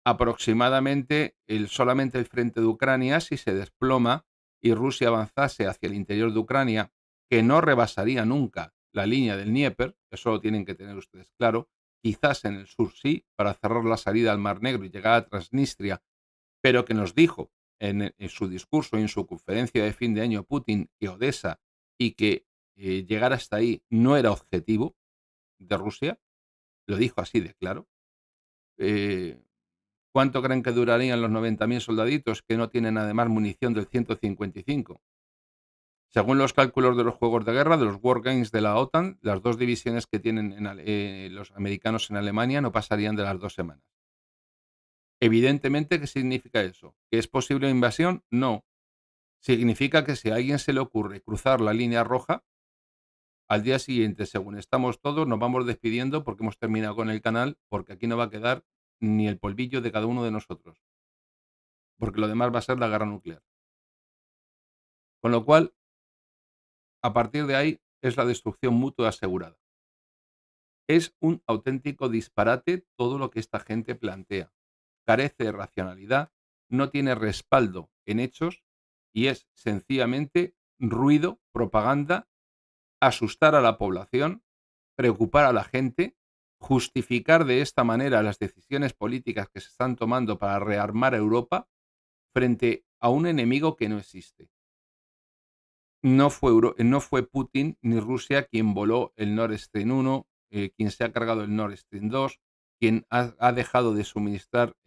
Aproximadamente solamente el frente de Ucrania, si se desploma y Rusia avanzase hacia el interior de Ucrania, que no rebasaría nunca la línea del Dnieper, eso lo tienen que tener ustedes claro, quizás en el sur sí, para cerrar la salida al Mar Negro y llegar a Transnistria, pero que nos dijo en su discurso y en su conferencia de fin de año Putin que Odessa y que llegar hasta ahí no era objetivo de Rusia, lo dijo así de claro. ¿Cuánto creen que durarían los 90.000 soldaditos que no tienen además munición del 155? Según los cálculos de los juegos de guerra, de los Wargames de la OTAN, las dos divisiones que tienen los americanos en Alemania no pasarían de las 2 semanas. Evidentemente, ¿qué significa eso? ¿Que es posible una invasión? No. Significa que si a alguien se le ocurre cruzar la línea roja, al día siguiente, según estamos todos, nos vamos despidiendo porque hemos terminado con el canal, porque aquí no va a quedar ni el polvillo de cada uno de nosotros, porque lo demás va a ser la guerra nuclear. Con lo cual, a partir de ahí, es la destrucción mutua asegurada. Es un auténtico disparate todo lo que esta gente plantea. Carece de racionalidad, no tiene respaldo en hechos y es sencillamente ruido, propaganda, asustar a la población, preocupar a la gente, justificar de esta manera las decisiones políticas que se están tomando para rearmar Europa frente a un enemigo que no existe. No fue Putin ni Rusia quien voló el Nord Stream 1, quien se ha cargado el Nord Stream 2, quien ha dejado de suministrar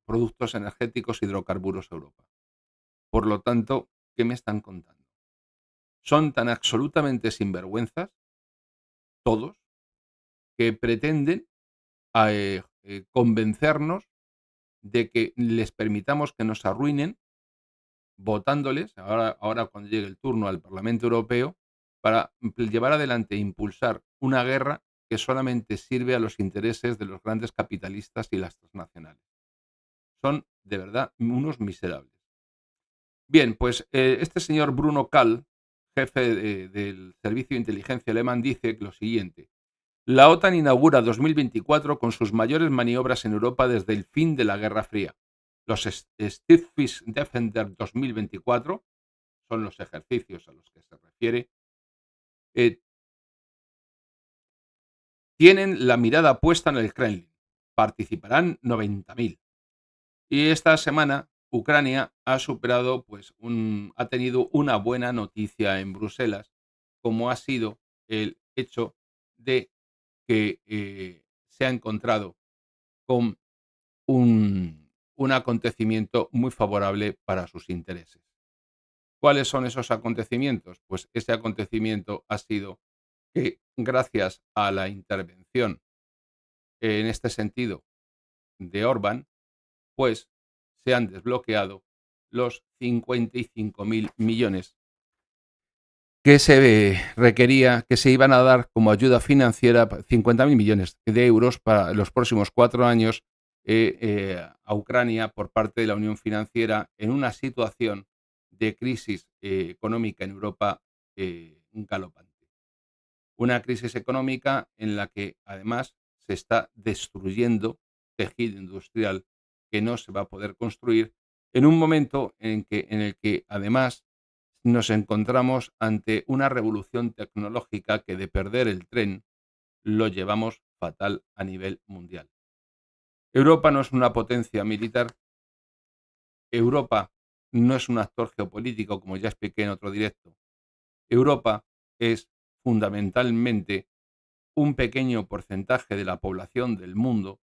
productos energéticos, hidrocarburos a Europa. Por lo tanto, ¿qué me están contando? Son tan absolutamente sinvergüenzas, todos, que pretenden convencernos de que les permitamos que nos arruinen votándoles, ahora cuando llegue el turno al Parlamento Europeo, para llevar adelante e impulsar una guerra que solamente sirve a los intereses de los grandes capitalistas y las transnacionales. Son, de verdad, unos miserables. Bien, pues este señor Bruno Kahl, jefe del Servicio de Inteligencia alemán, dice lo siguiente. La OTAN inaugura 2024 con sus mayores maniobras en Europa desde el fin de la Guerra Fría. Los Stieffisch Defender 2024 son los ejercicios a los que se refiere. eh, Tienen la mirada puesta en el Kremlin. Participarán 90.000. Y esta semana Ucrania ha superado, ha tenido una buena noticia en Bruselas, como ha sido el hecho de que se ha encontrado con un acontecimiento muy favorable para sus intereses. ¿Cuáles son esos acontecimientos? Pues ese acontecimiento ha sido que gracias a la intervención en este sentido de Orbán, pues se han desbloqueado los 55.000 millones que se requería, que se iban a dar como ayuda financiera, 50.000 millones de euros para los próximos 4 años a Ucrania por parte de la Unión Financiera en una situación de crisis económica en Europa galopante. Una crisis económica en la que además se está destruyendo tejido industrial que no se va a poder construir en un momento en el que además nos encontramos ante una revolución tecnológica que de perder el tren lo llevamos fatal a nivel mundial. Europa no es una potencia militar, Europa no es un actor geopolítico, como ya expliqué en otro directo. Europa es fundamentalmente un pequeño porcentaje de la población del mundo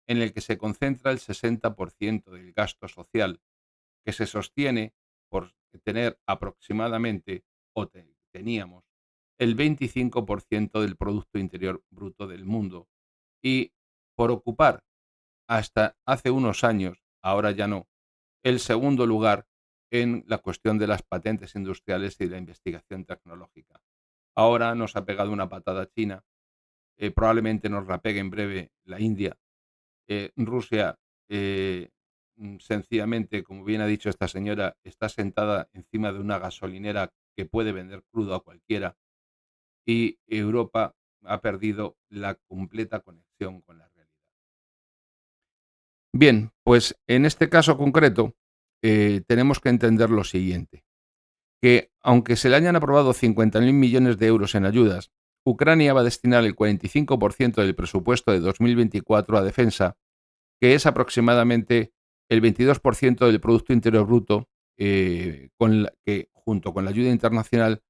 en el que se concentra el 60% del gasto social, que se sostiene por tener aproximadamente, teníamos, el 25% del Producto Interior Bruto del mundo y por ocupar hasta hace unos años, ahora ya no, el segundo lugar en la cuestión de las patentes industriales y la investigación tecnológica. Ahora nos ha pegado una patada China, probablemente nos la pegue en breve la India. Rusia, sencillamente, como bien ha dicho esta señora, está sentada encima de una gasolinera que puede vender crudo a cualquiera y Europa ha perdido la completa conexión con la realidad. Bien, pues en este caso concreto tenemos que entender lo siguiente, que aunque se le hayan aprobado 50.000 millones de euros en ayudas, Ucrania va a destinar el 45% del presupuesto de 2024 a defensa, que es aproximadamente el 22% del Producto Interior Bruto, que junto con la ayuda internacional,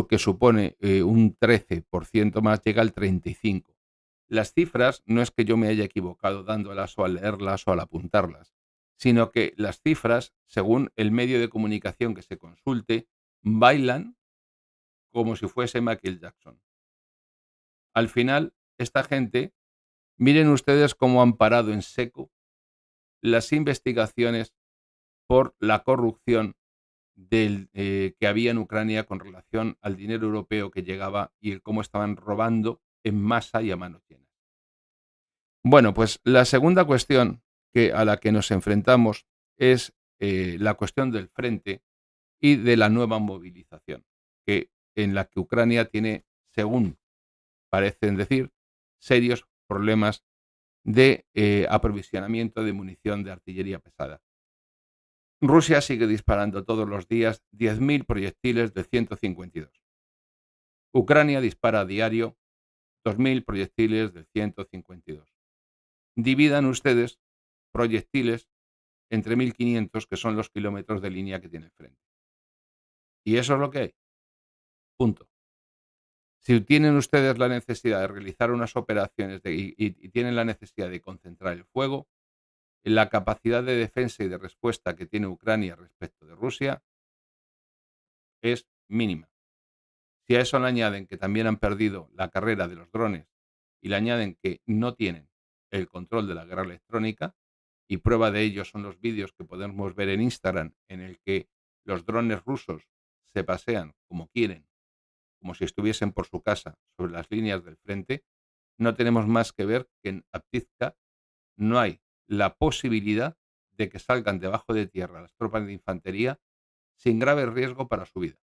que supone un 13% más, llega al 35%. Las cifras no es que yo me haya equivocado dándolas o al leerlas o al apuntarlas, sino que las cifras, según el medio de comunicación que se consulte, bailan como si fuese Michael Jackson. Al final, esta gente, miren ustedes cómo han parado en seco las investigaciones por la corrupción que había en Ucrania con relación al dinero europeo que llegaba y el cómo estaban robando en masa y a manos llenas. Bueno, pues la segunda cuestión a la que nos enfrentamos es la cuestión del frente y de la nueva movilización, en la que Ucrania tiene, según parecen decir, serios problemas de aprovisionamiento de munición de artillería pesada. Rusia sigue disparando todos los días 10.000 proyectiles de 152. Ucrania dispara a diario 2.000 proyectiles de 152. Dividan ustedes proyectiles entre 1.500, que son los kilómetros de línea que tiene el frente. Y eso es lo que hay. Punto. Si tienen ustedes la necesidad de realizar unas operaciones y tienen la necesidad de concentrar el fuego, la capacidad de defensa y de respuesta que tiene Ucrania respecto de Rusia es mínima. Si a eso le añaden que también han perdido la carrera de los drones y le añaden que no tienen el control de la guerra electrónica, y prueba de ello son los vídeos que podemos ver en Instagram en el que los drones rusos se pasean como quieren, como si estuviesen por su casa sobre las líneas del frente, no tenemos más que ver que en Avdiivka no hay la posibilidad de que salgan debajo de tierra las tropas de infantería sin grave riesgo para su vida.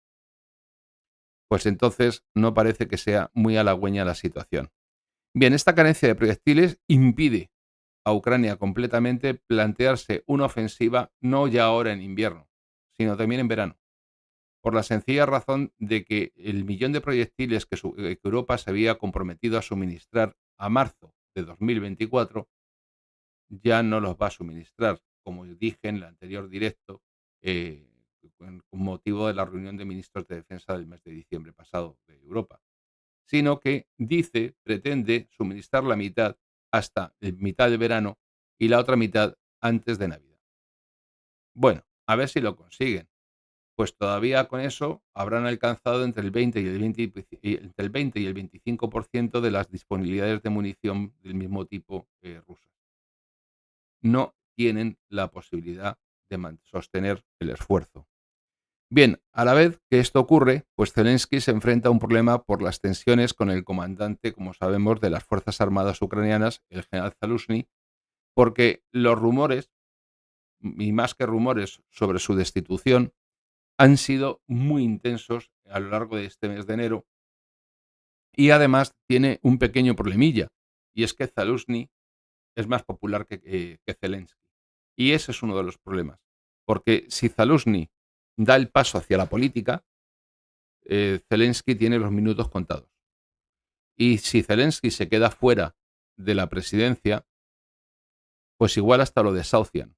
Pues entonces no parece que sea muy halagüeña la situación. Bien, esta carencia de proyectiles impide a Ucrania completamente plantearse una ofensiva no ya ahora en invierno, sino también en verano, por la sencilla razón de que el millón de proyectiles que Europa se había comprometido a suministrar a marzo de 2024 ya no los va a suministrar, como dije en el anterior directo, eh, con motivo de la reunión de ministros de defensa del mes de diciembre pasado de Europa, sino que pretende suministrar la mitad hasta mitad de verano y la otra mitad antes de Navidad. Bueno, a ver si lo consiguen. Pues todavía con eso habrán alcanzado entre el 20 y el 25% de las disponibilidades de munición del mismo tipo rusa. No tienen la posibilidad de sostener el esfuerzo. Bien, a la vez que esto ocurre, pues Zelensky se enfrenta a un problema por las tensiones con el comandante, como sabemos, de las Fuerzas Armadas ucranianas, el general Zaluzhny, porque los rumores, y más que rumores sobre su destitución, han sido muy intensos a lo largo de este mes de enero y además tiene un pequeño problemilla, y es que Zaluzhny es más popular que Zelensky. Y ese es uno de los problemas, porque si Zaluzhny da el paso hacia la política, Zelensky tiene los minutos contados. Y si Zelensky se queda fuera de la presidencia, pues igual hasta lo desahucian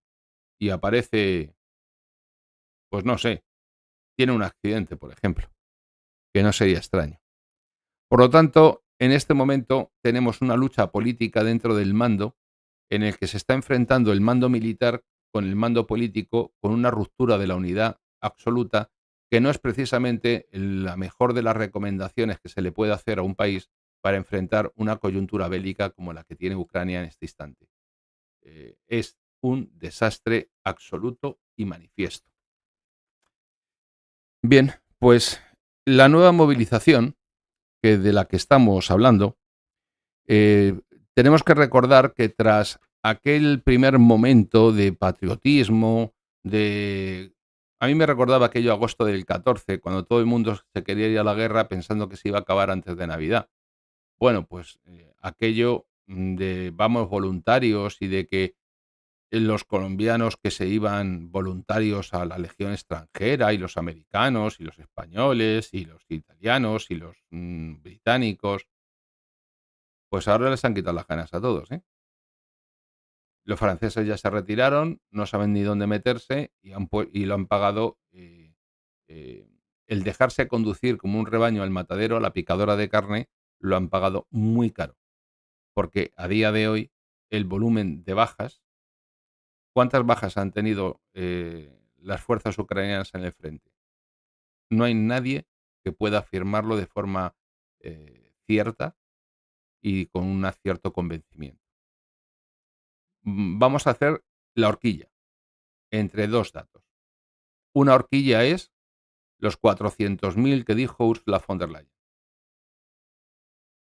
y aparece, pues no sé, tiene un accidente, por ejemplo, que no sería extraño. Por lo tanto, en este momento tenemos una lucha política dentro del mando en el que se está enfrentando el mando militar con el mando político, con una ruptura de la unidad absoluta, que no es precisamente la mejor de las recomendaciones que se le puede hacer a un país para enfrentar una coyuntura bélica como la que tiene Ucrania en este instante. Es un desastre absoluto y manifiesto. Bien, pues la nueva movilización de la que estamos hablando, eh, tenemos que recordar que tras aquel primer momento de patriotismo, a mí me recordaba aquello agosto del 14, cuando todo el mundo se quería ir a la guerra pensando que se iba a acabar antes de Navidad. Bueno, pues aquello de vamos voluntarios y de que los colombianos que se iban voluntarios a la Legión extranjera y los americanos y los españoles y los italianos y los británicos, pues ahora les han quitado las ganas a todos, ¿eh? Los franceses ya se retiraron, no saben ni dónde meterse y lo han pagado. Eh, el dejarse conducir como un rebaño al matadero, a la picadora de carne, lo han pagado muy caro. Porque a día de hoy el volumen de bajas, ¿cuántas bajas han tenido las fuerzas ucranianas en el frente? No hay nadie que pueda afirmarlo de forma cierta y con un cierto convencimiento. Vamos a hacer la horquilla entre dos datos. Una horquilla es los 400.000 que dijo Ursula von der Leyen.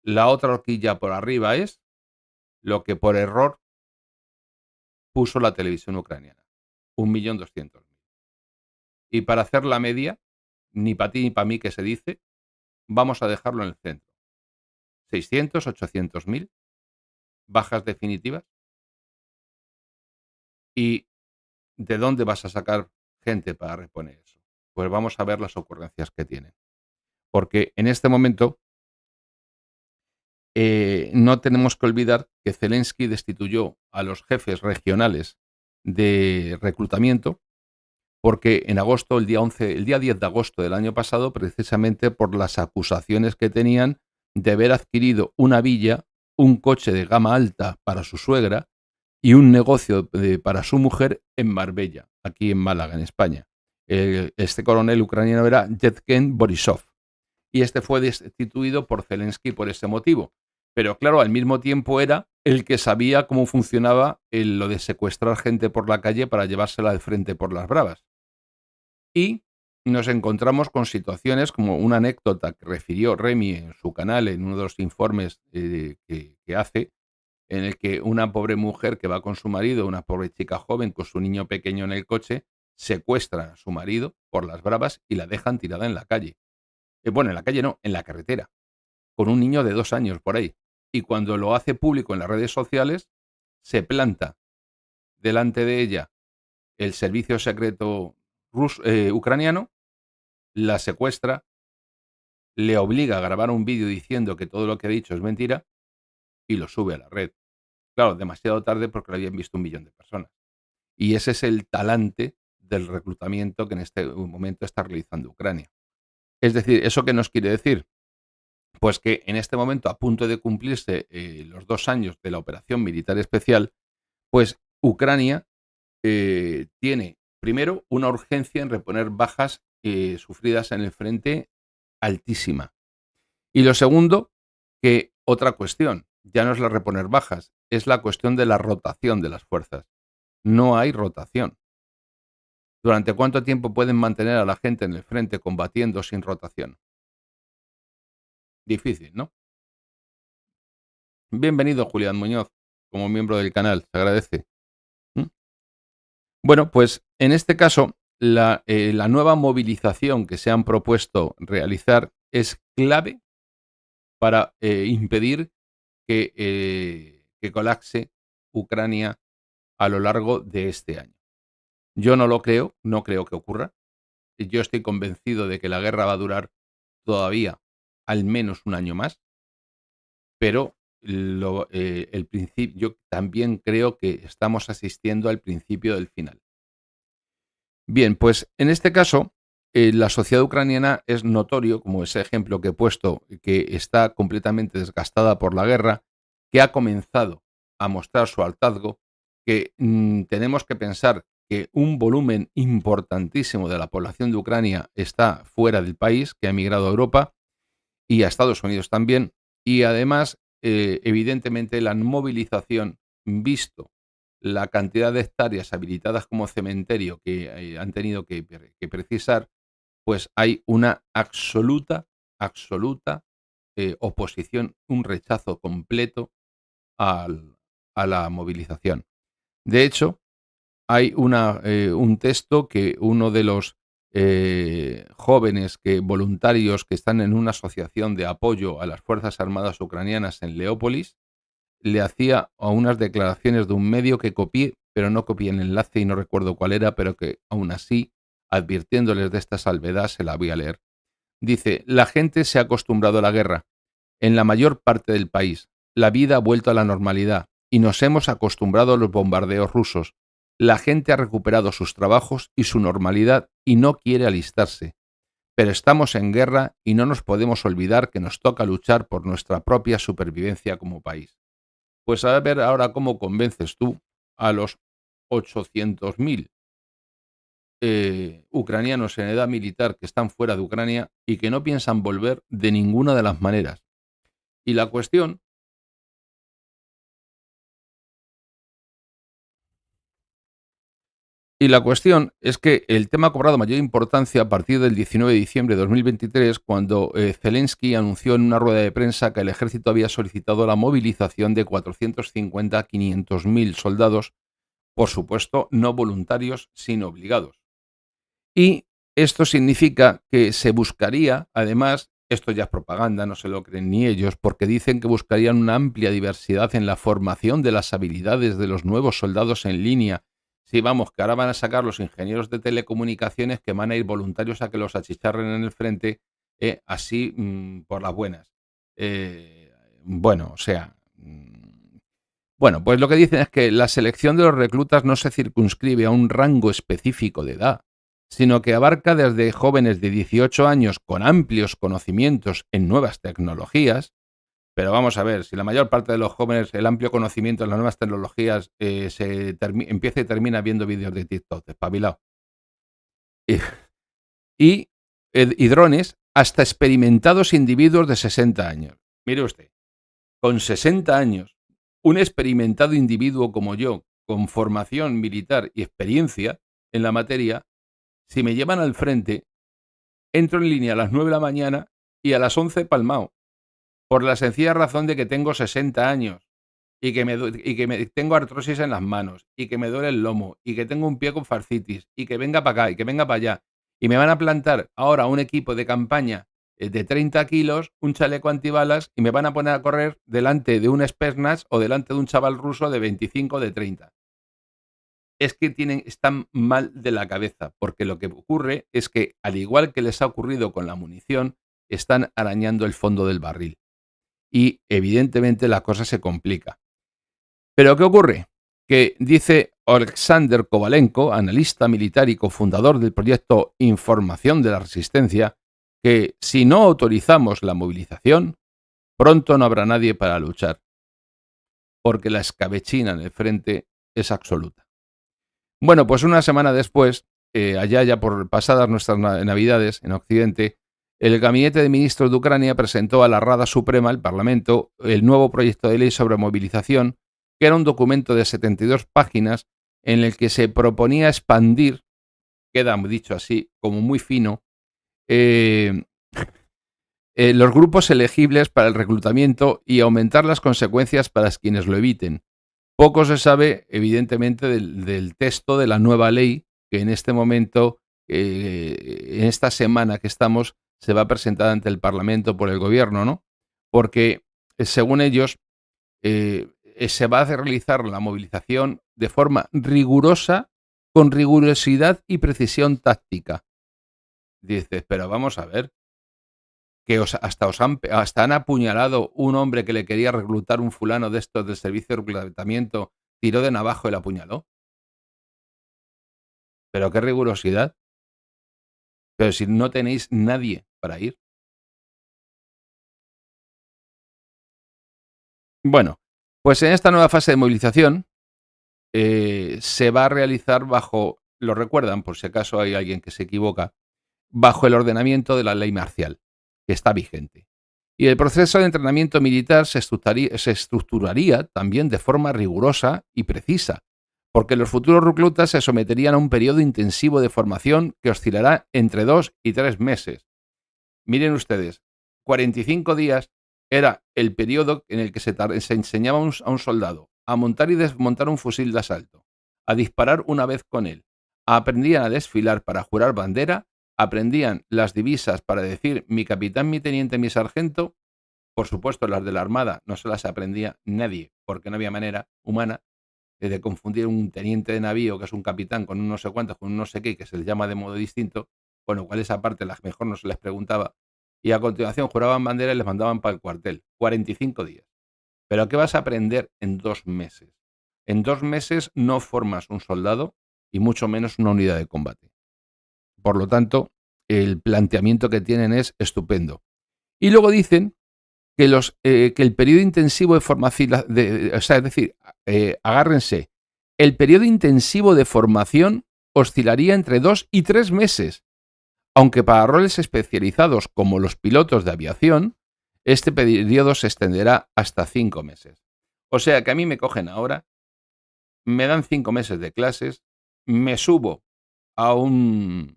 La otra horquilla por arriba es lo que por error puso la televisión ucraniana, 1.200.000. Y para hacer la media, ni para ti ni para mí que se dice, vamos a dejarlo en el centro. 600, 800.000 bajas definitivas. ¿Y de dónde vas a sacar gente para reponer eso? Pues vamos a ver las ocurrencias que tienen. Porque en este momento no tenemos que olvidar que Zelensky destituyó a los jefes regionales de reclutamiento porque en agosto, el día 10 de agosto del año pasado, precisamente por las acusaciones que tenían de haber adquirido una villa, un coche de gama alta para su suegra y un negocio para su mujer en Marbella, aquí en Málaga, en España. Este coronel ucraniano era Yevgen Borisov y este fue destituido por Zelensky por ese motivo. Pero claro, al mismo tiempo era el que sabía cómo funcionaba lo de secuestrar gente por la calle para llevársela de frente por las bravas. Y nos encontramos con situaciones como una anécdota que refirió Remy en su canal, en uno de los informes que hace, en el que una pobre mujer que va con su marido, una pobre chica joven con su niño pequeño en el coche, secuestran a su marido por las bravas y la dejan tirada en la calle. Bueno, en la calle no, en la carretera, con un niño de 2 años por ahí. Y cuando lo hace público en las redes sociales, se planta delante de ella el servicio secreto ucraniano, la secuestra, le obliga a grabar un vídeo diciendo que todo lo que ha dicho es mentira y lo sube a la red. Claro, demasiado tarde porque lo habían visto 1.000.000 de personas. Y ese es el talante del reclutamiento que en este momento está realizando Ucrania. Es decir, ¿eso qué nos quiere decir? Pues que en este momento, a punto de cumplirse los 2 años de la operación militar especial, pues Ucrania tiene, primero, una urgencia en reponer bajas sufridas en el frente altísima. Y lo segundo, que otra cuestión, ya no es la reponer bajas, es la cuestión de la rotación de las fuerzas. No hay rotación. ¿Durante cuánto tiempo pueden mantener a la gente en el frente combatiendo sin rotación? Difícil, ¿no? Bienvenido, Julián Muñoz, como miembro del canal, se agradece. ¿Mm? Bueno, pues en este caso, la nueva movilización que se han propuesto realizar es clave para impedir que colapse Ucrania a lo largo de este año. Yo no lo creo, no creo que ocurra. Yo estoy convencido de que la guerra va a durar todavía al menos un año más, pero yo también creo que estamos asistiendo al principio del final. Bien, pues en este caso, la sociedad ucraniana es notorio, como ese ejemplo que he puesto, que está completamente desgastada por la guerra, que ha comenzado a mostrar su hartazgo, que tenemos que pensar que un volumen importantísimo de la población de Ucrania está fuera del país, que ha emigrado a Europa y a Estados Unidos también, y además, evidentemente, la movilización, visto la cantidad de hectáreas habilitadas como cementerio que han tenido que precisar, pues hay una absoluta oposición, un rechazo completo a la movilización. De hecho, hay un texto que uno de los jóvenes voluntarios que están en una asociación de apoyo a las Fuerzas Armadas ucranianas en Leópolis le hacía a unas declaraciones de un medio que copié, pero no copié el enlace y no recuerdo cuál era, pero que aún así, advirtiéndoles de esta salvedad, se la voy a leer. Dice: la gente se ha acostumbrado a la guerra. En la mayor parte del país, la vida ha vuelto a la normalidad y nos hemos acostumbrado a los bombardeos rusos. La gente ha recuperado sus trabajos y su normalidad y no quiere alistarse. Pero estamos en guerra y no nos podemos olvidar que nos toca luchar por nuestra propia supervivencia como país. Pues a ver ahora cómo convences tú a los 800.000 ucranianos en edad militar que están fuera de Ucrania y que no piensan volver de ninguna de las maneras. Y la cuestión es que el tema ha cobrado mayor importancia a partir del 19 de diciembre de 2023, cuando Zelensky anunció en una rueda de prensa que el ejército había solicitado la movilización de 450 a 500.000 soldados, por supuesto no voluntarios, sino obligados. Y esto significa que se buscaría, además, esto ya es propaganda, no se lo creen ni ellos, porque dicen que buscarían una amplia diversidad en la formación de las habilidades de los nuevos soldados en línea. Sí, vamos, que ahora van a sacar los ingenieros de telecomunicaciones que van a ir voluntarios a que los achicharren en el frente, así por las buenas. Bueno, o sea, bueno, pues lo que dicen es que la selección de los reclutas no se circunscribe a un rango específico de edad, sino que abarca desde jóvenes de 18 años con amplios conocimientos en nuevas tecnologías. Pero vamos a ver, si la mayor parte de los jóvenes, el amplio conocimiento en las nuevas tecnologías, empieza y termina viendo vídeos de TikTok, espabilado. Y, y drones hasta experimentados individuos de 60 años. Mire usted, con 60 años, un experimentado individuo como yo, con formación militar y experiencia en la materia, si me llevan al frente, entro en línea a las 9 de la mañana y a las 11 palmao, por la sencilla razón de que tengo 60 años y que tengo artrosis en las manos y que me duele el lomo y que tengo un pie con fascitis y que venga para acá y que venga para allá y me van a plantar ahora un equipo de campaña de 30 kilos, un chaleco antibalas y me van a poner a correr delante de un Spetsnaz o delante de un chaval ruso de 25 o de 30. Es que están mal de la cabeza, porque lo que ocurre es que, al igual que les ha ocurrido con la munición, están arañando el fondo del barril. Y evidentemente la cosa se complica. ¿Pero qué ocurre? Que dice Alexander Kovalenko, analista militar y cofundador del proyecto Información de la Resistencia, que si no autorizamos la movilización, pronto no habrá nadie para luchar, porque la escabechina en el frente es absoluta. Bueno, pues una semana después, allá ya por pasadas nuestras navidades en Occidente, el Gabinete de Ministros de Ucrania presentó a la Rada Suprema, el Parlamento, el nuevo proyecto de ley sobre movilización, que era un documento de 72 páginas en el que se proponía expandir, queda dicho así, como muy fino, los grupos elegibles para el reclutamiento y aumentar las consecuencias para quienes lo eviten. Poco se sabe, evidentemente, del texto de la nueva ley que en este momento, en esta semana que estamos, se va a presentar ante el Parlamento por el Gobierno, ¿no? Porque, según ellos, se va a realizar la movilización de forma rigurosa, con rigurosidad y precisión táctica. Dices, pero vamos a ver, que hasta han apuñalado un hombre que le quería reclutar un fulano de estos del servicio de reclutamiento, tiró de navajo y le apuñaló. Pero qué rigurosidad. Pero si no tenéis nadie para ir. Bueno, pues en esta nueva fase de movilización se va a realizar bajo, lo recuerdan por si acaso hay alguien que se equivoca, bajo el ordenamiento de la ley marcial, que está vigente. Y el proceso de entrenamiento militar se estructuraría también de forma rigurosa y precisa, porque los futuros reclutas se someterían a un periodo intensivo de formación que oscilará entre 2 y 3 meses. Miren ustedes, 45 días era el periodo en el que se enseñaba a un soldado a montar y desmontar un fusil de asalto, a disparar una vez con él, aprendían a desfilar para jurar bandera, aprendían las divisas para decir mi capitán, mi teniente, mi sargento. Por supuesto, las de la Armada no se las aprendía nadie, porque no había manera humana de confundir un teniente de navío, que es un capitán, con un no sé cuántos, con un no sé qué, que se les llama de modo distinto, con lo cual esa parte mejor no se les preguntaba. Y a continuación juraban bandera y les mandaban para el cuartel. 45 días. ¿Pero qué vas a aprender en 2 meses? En 2 meses no formas un soldado y mucho menos una unidad de combate. Por lo tanto, el planteamiento que tienen es estupendo. Y luego dicen que el periodo intensivo de formación, es decir, agárrense, el periodo intensivo de formación oscilaría entre 2 y 3 meses, aunque para roles especializados como los pilotos de aviación, este periodo se extenderá hasta 5 meses. O sea que a mí me cogen ahora, me dan 5 meses de clases, me subo a un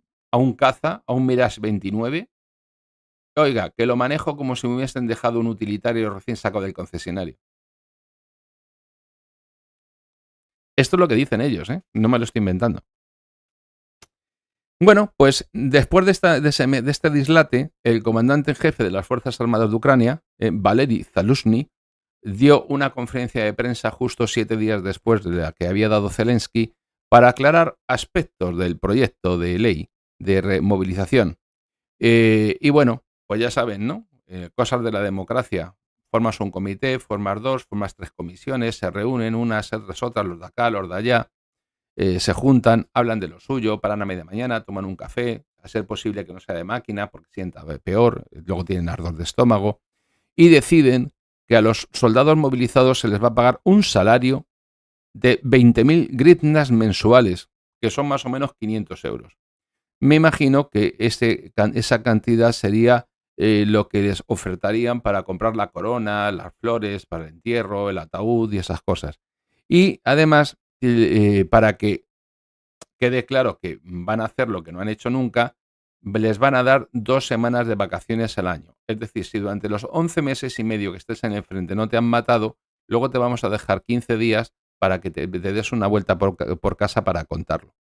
caza, a un Mirage 29, oiga, que lo manejo como si me hubiesen dejado un utilitario recién sacado del concesionario. Esto es lo que dicen ellos, ¿eh? No me lo estoy inventando. Bueno, pues después de este dislate, el comandante en jefe de las Fuerzas Armadas de Ucrania, Valery Zaluzhny, dio una conferencia de prensa justo 7 días después de la que había dado Zelensky para aclarar aspectos del proyecto de ley de removilización. Y bueno, pues ya saben, ¿no? Cosas de la democracia. Formas un comité, formas dos, formas tres comisiones, se reúnen unas, otras, los de acá, los de allá, se juntan, hablan de lo suyo, paran a media mañana, toman un café, a ser posible que no sea de máquina porque sienta peor, luego tienen ardor de estómago, y deciden que a los soldados movilizados se les va a pagar un salario de 20.000 hryvnias mensuales, que son más o menos 500 euros. Me imagino que esa cantidad sería lo que les ofertarían para comprar la corona, las flores, para el entierro, el ataúd y esas cosas. Y además, para que quede claro que van a hacer lo que no han hecho nunca, les van a dar 2 semanas de vacaciones al año. Es decir, si durante los 11 meses y medio que estés en el frente no te han matado, luego te vamos a dejar 15 días para que te des una vuelta por casa para contarlo.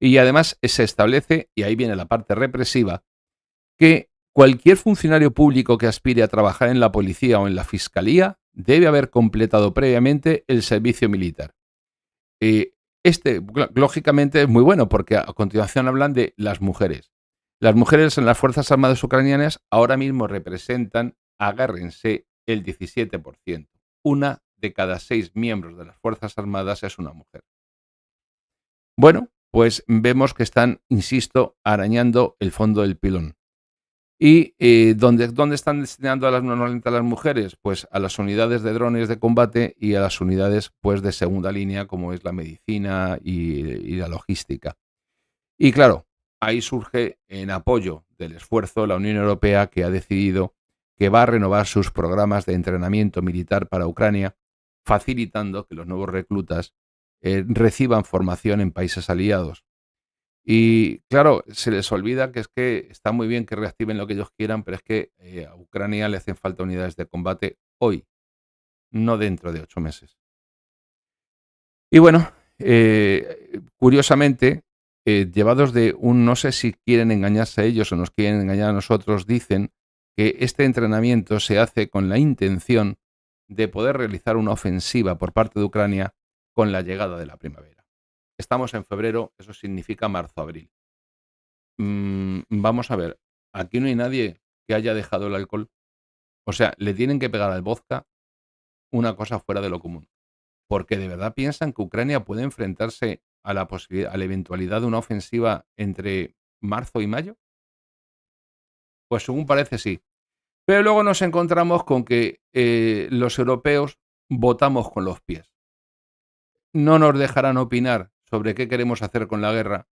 Y además se establece, y ahí viene la parte represiva, que cualquier funcionario público que aspire a trabajar en la policía o en la fiscalía debe haber completado previamente el servicio militar. Lógicamente, es muy bueno porque a continuación hablan de las mujeres. Las mujeres en las Fuerzas Armadas ucranianas ahora mismo representan, agárrense, el 17%. Una de cada 6 miembros de las Fuerzas Armadas es una mujer. Bueno, pues vemos que están, insisto, arañando el fondo del pilón. ¿Y dónde están destinando normalmente a las mujeres? Pues a las unidades de drones de combate y a las unidades pues, de segunda línea, como es la medicina y la logística. Y claro, ahí surge en apoyo del esfuerzo la Unión Europea, que ha decidido que va a renovar sus programas de entrenamiento militar para Ucrania, facilitando que los nuevos reclutas reciban formación en países aliados. Y claro, se les olvida que es que está muy bien que reactiven lo que ellos quieran, pero es que a Ucrania le hacen falta unidades de combate hoy, no dentro de 8 meses. Y bueno, curiosamente, llevados de un no sé si quieren engañarse a ellos o nos quieren engañar a nosotros, dicen que este entrenamiento se hace con la intención de poder realizar una ofensiva por parte de Ucrania con la llegada de la primavera. Estamos en febrero, eso significa marzo-abril. Vamos a ver, aquí no hay nadie que haya dejado el alcohol. O sea, le tienen que pegar al vodka una cosa fuera de lo común. Porque de verdad piensan que Ucrania puede enfrentarse a a la eventualidad de una ofensiva entre marzo y mayo. Pues según parece sí. Pero luego nos encontramos con que los europeos votamos con los pies. No nos dejarán opinar sobre qué queremos hacer con la guerra,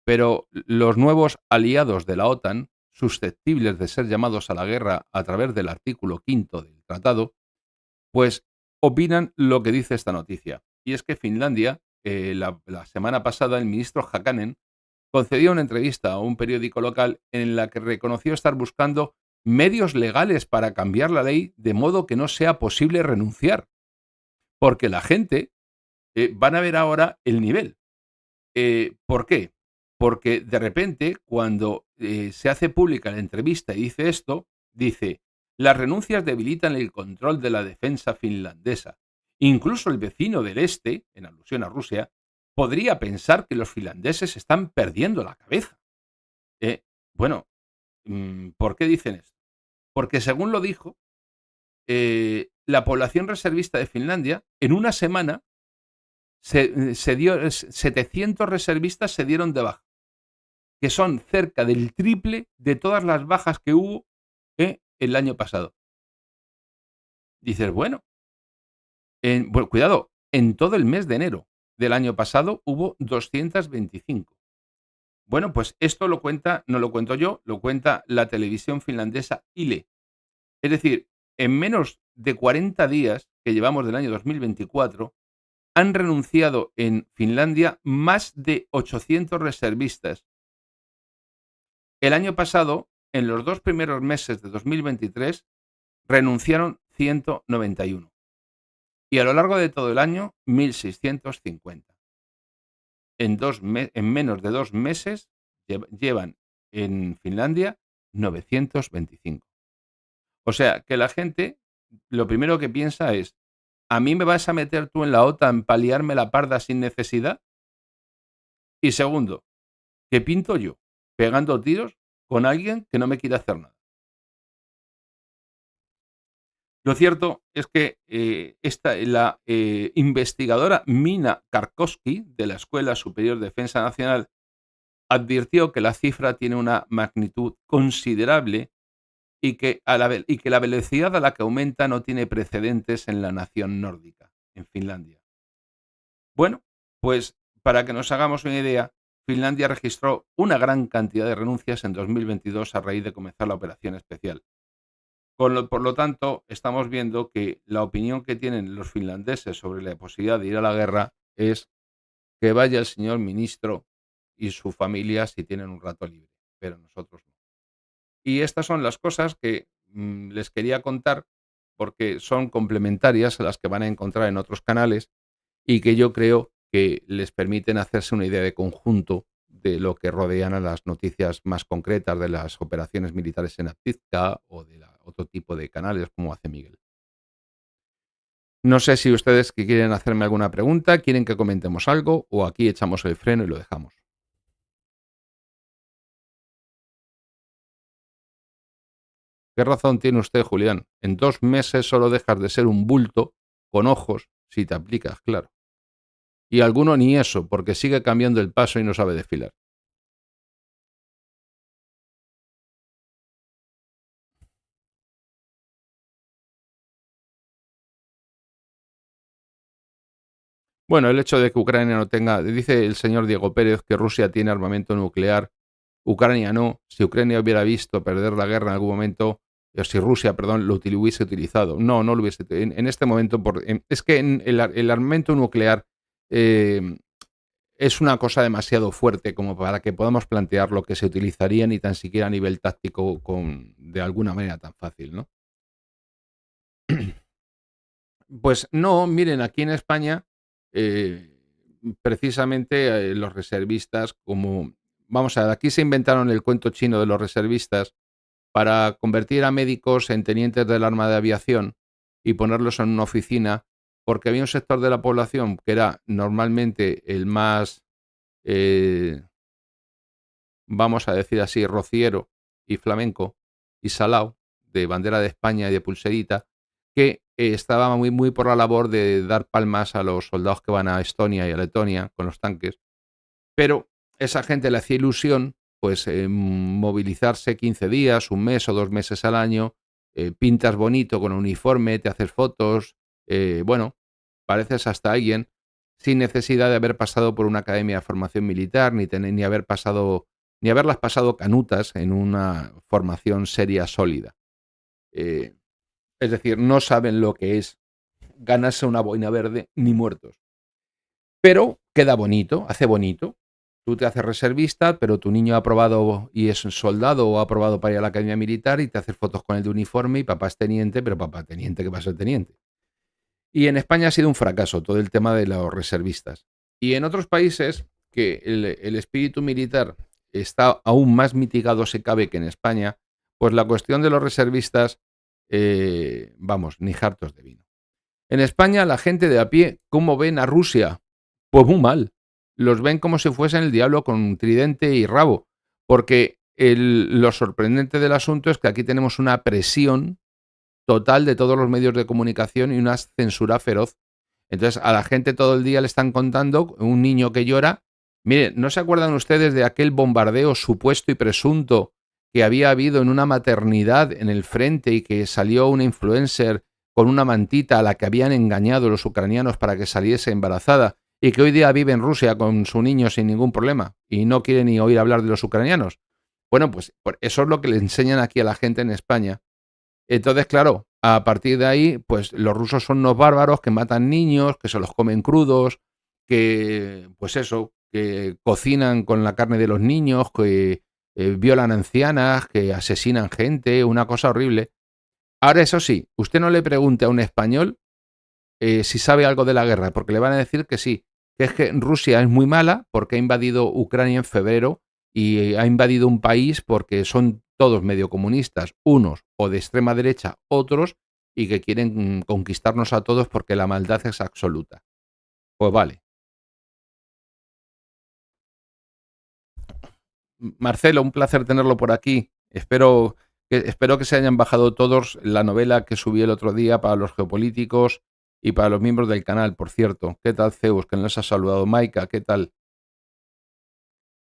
pero los nuevos aliados de la OTAN, susceptibles de ser llamados a la guerra a través del artículo quinto del tratado, pues opinan lo que dice esta noticia. Y es que Finlandia, la semana pasada, el ministro Hakanen concedió una entrevista a un periódico local en la que reconoció estar buscando medios legales para cambiar la ley de modo que no sea posible renunciar. Porque la gente van a ver ahora el nivel. ¿Por qué? Porque de repente, cuando se hace pública la entrevista y dice esto, dice, las renuncias debilitan el control de la defensa finlandesa. Incluso el vecino del este, en alusión a Rusia, podría pensar que los finlandeses están perdiendo la cabeza. Eh, bueno, ¿por qué dicen esto? Porque según lo dijo, la población reservista de Finlandia, en una semana, 700 reservistas se dieron de baja, que son cerca del triple de todas las bajas que hubo el año pasado. Dices, bueno, cuidado, en todo el mes de enero del año pasado hubo 225. Bueno, pues esto lo cuenta, no lo cuento yo, lo cuenta la televisión finlandesa Yle. Es decir, en menos de 40 días que llevamos del año 2024, han renunciado en Finlandia más de 800 reservistas. El año pasado, en los 2 primeros meses de 2023, renunciaron 191 y a lo largo de todo el año 1.650. En menos de 2 meses llevan en Finlandia 925. O sea, que la gente lo primero que piensa es: ¿a mí me vas a meter tú en la OTAN para liarme la parda sin necesidad? Y segundo, ¿qué pinto yo pegando tiros con alguien que no me quiere hacer nada? Lo cierto es que la investigadora Mina Karkowski, de la Escuela Superior de Defensa Nacional, advirtió que la cifra tiene una magnitud considerable y que la velocidad a la que aumenta no tiene precedentes en la nación nórdica, en Finlandia. Bueno, pues para que nos hagamos una idea, Finlandia registró una gran cantidad de renuncias en 2022 a raíz de comenzar la operación especial. Por lo tanto, estamos viendo que la opinión que tienen los finlandeses sobre la posibilidad de ir a la guerra es que vaya el señor ministro y su familia si tienen un rato libre, pero nosotros no. Y estas son las cosas que les quería contar porque son complementarias a las que van a encontrar en otros canales y que yo creo que les permiten hacerse una idea de conjunto de lo que rodean a las noticias más concretas de las operaciones militares en Azizka o de otro tipo de canales como hace Miguel. No sé si ustedes que quieren hacerme alguna pregunta, quieren que comentemos algo o aquí echamos el freno y lo dejamos. ¿Qué razón tiene usted, Julián? En 2 meses solo dejas de ser un bulto con ojos si te aplicas, claro. Y alguno ni eso, porque sigue cambiando el paso y no sabe desfilar. Bueno, el hecho de que Ucrania no tenga, dice el señor Diego Pérez que Rusia tiene armamento nuclear, Ucrania no. Si Ucrania hubiera visto perder la guerra en algún momento, o si Rusia, perdón, hubiese utilizado. No, no lo hubiese. En este momento, es que el armamento nuclear es una cosa demasiado fuerte como para que podamos plantear lo que se utilizaría ni tan siquiera a nivel táctico de alguna manera tan fácil, ¿no? Pues no, miren, aquí en España, eh, precisamente los reservistas, como, vamos a ver, aquí se inventaron el cuento chino de los reservistas para convertir a médicos en tenientes del arma de aviación y ponerlos en una oficina, porque había un sector de la población que era normalmente el más, eh, vamos a decir así, rociero y flamenco y salao, de bandera de España y de pulserita, que estaba muy, muy por la labor de dar palmas a los soldados que van a Estonia y a Letonia con los tanques, pero esa gente le hacía ilusión pues movilizarse 15 días, un mes o 2 meses al año, pintas bonito con un uniforme, te haces fotos, bueno, pareces hasta alguien sin necesidad de haber pasado por una academia de formación militar, ni haberlas pasado canutas en una formación seria, sólida. Eh, es decir, no saben lo que es ganarse una boina verde ni muertos. Pero queda bonito, hace bonito. Tú te haces reservista, pero tu niño ha aprobado y es soldado o ha aprobado para ir a la academia militar y te haces fotos con el de uniforme y papá es teniente, pero papá teniente, ¿qué va a ser teniente? Y en España ha sido un fracaso todo el tema de los reservistas. Y en otros países que el espíritu militar está aún más mitigado, se cabe, que en España, pues la cuestión de los reservistas, vamos, ni hartos de vino. En España, la gente de a pie, ¿cómo ven a Rusia? Pues muy mal. Los ven como si fuesen el diablo con tridente y rabo. Porque lo sorprendente del asunto es que aquí tenemos una presión total de todos los medios de comunicación y una censura feroz. Entonces, a la gente todo el día le están contando un niño que llora. Miren, ¿no se acuerdan ustedes de aquel bombardeo supuesto y presunto que había habido en una maternidad en el frente y que salió una influencer con una mantita a la que habían engañado los ucranianos para que saliese embarazada y que hoy día vive en Rusia con su niño sin ningún problema y no quiere ni oír hablar de los ucranianos. Bueno, pues eso es lo que le enseñan aquí a la gente en España. Entonces, claro, a partir de ahí, pues los rusos son unos bárbaros que matan niños, que se los comen crudos, que, pues eso, que cocinan con la carne de los niños, que violan ancianas, que asesinan gente, una cosa horrible. Ahora, eso sí, usted no le pregunte a un español si sabe algo de la guerra, porque le van a decir que sí, que es que Rusia es muy mala porque ha invadido Ucrania en febrero y ha invadido un país porque son todos medio comunistas, unos o de extrema derecha, otros, y que quieren conquistarnos a todos porque la maldad es absoluta. Pues vale. Marcelo, un placer tenerlo por aquí. Espero que se hayan bajado todos la novela que subí el otro día para los geopolíticos y para los miembros del canal, por cierto. ¿Qué tal, Zeus? Que nos ha saludado. Maika, ¿qué tal?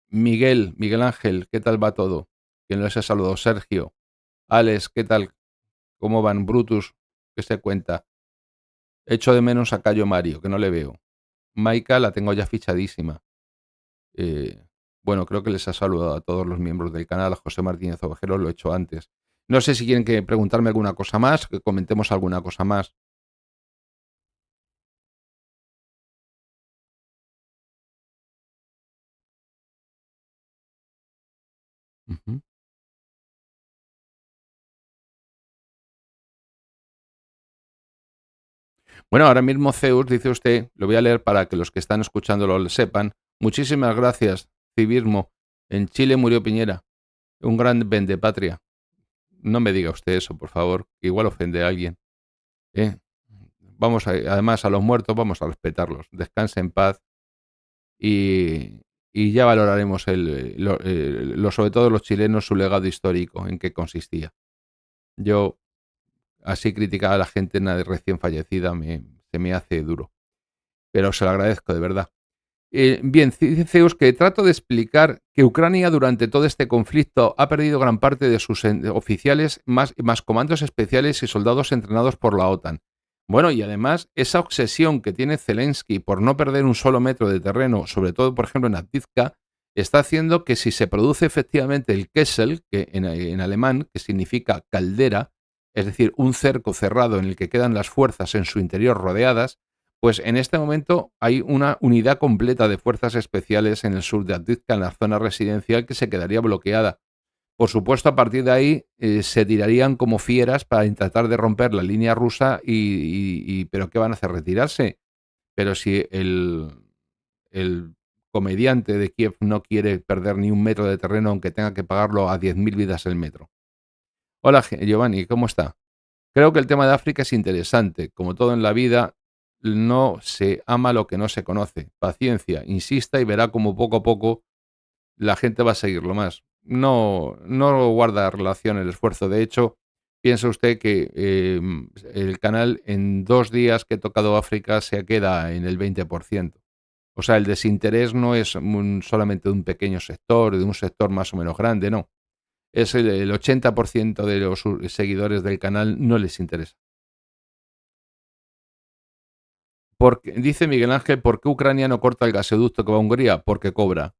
Miguel Ángel, ¿qué tal va todo? Que nos ha saludado. Sergio, Alex, ¿qué tal? ¿Cómo van? Brutus, ¿qué se cuenta? Echo de menos a Cayo Mario, que no le veo. Maika la tengo ya fichadísima. Eh, bueno, creo que les ha saludado a todos los miembros del canal, a José Martínez Ovejero, lo he hecho antes. No sé si quieren que preguntarme alguna cosa más, que comentemos alguna cosa más. Ujú. Bueno, ahora mismo Zeus, dice usted, lo voy a leer para que los que están escuchando lo sepan. Muchísimas gracias, civismo. En Chile murió Piñera, un gran vendepatria. No me diga usted eso, por favor, que igual ofende a alguien. ¿Eh? Además, a los muertos vamos a respetarlos. Descanse en paz y ya valoraremos sobre todo los chilenos, su legado histórico, en qué consistía. Yo, así criticar a la gente recién fallecida se me hace duro, pero se lo agradezco de verdad. Bien, dice Zeus que trato de explicar que Ucrania durante todo este conflicto ha perdido gran parte de sus oficiales, más comandos especiales y soldados entrenados por la OTAN. Bueno, y además esa obsesión que tiene Zelensky por no perder un solo metro de terreno, sobre todo por ejemplo en Avdiivka, está haciendo que si se produce efectivamente el Kessel, que en alemán, que significa caldera, es decir, un cerco cerrado en el que quedan las fuerzas en su interior rodeadas, pues en este momento hay una unidad completa de fuerzas especiales en el sur de Avdiivka, en la zona residencial, que se quedaría bloqueada. Por supuesto, a partir de ahí se tirarían como fieras para tratar de romper la línea rusa ¿pero qué van a hacer? ¿Retirarse? Pero si el comediante de Kiev no quiere perder ni un metro de terreno aunque tenga que pagarlo a 10.000 vidas el metro. Hola, Giovanni, ¿cómo está? Creo que el tema de África es interesante. Como todo en la vida, no se ama lo que no se conoce. Paciencia, insista y verá como poco a poco la gente va a seguirlo más. No guarda relación el esfuerzo. De hecho, piensa usted que el canal en 2 días que he tocado África se queda en el 20%. O sea, el desinterés no es solamente de un pequeño sector, de un sector más o menos grande, no. Es el 80% de los seguidores del canal no les interesa. Dice Miguel Ángel, ¿por qué Ucrania no corta el gasoducto que va a Hungría? Porque cobra.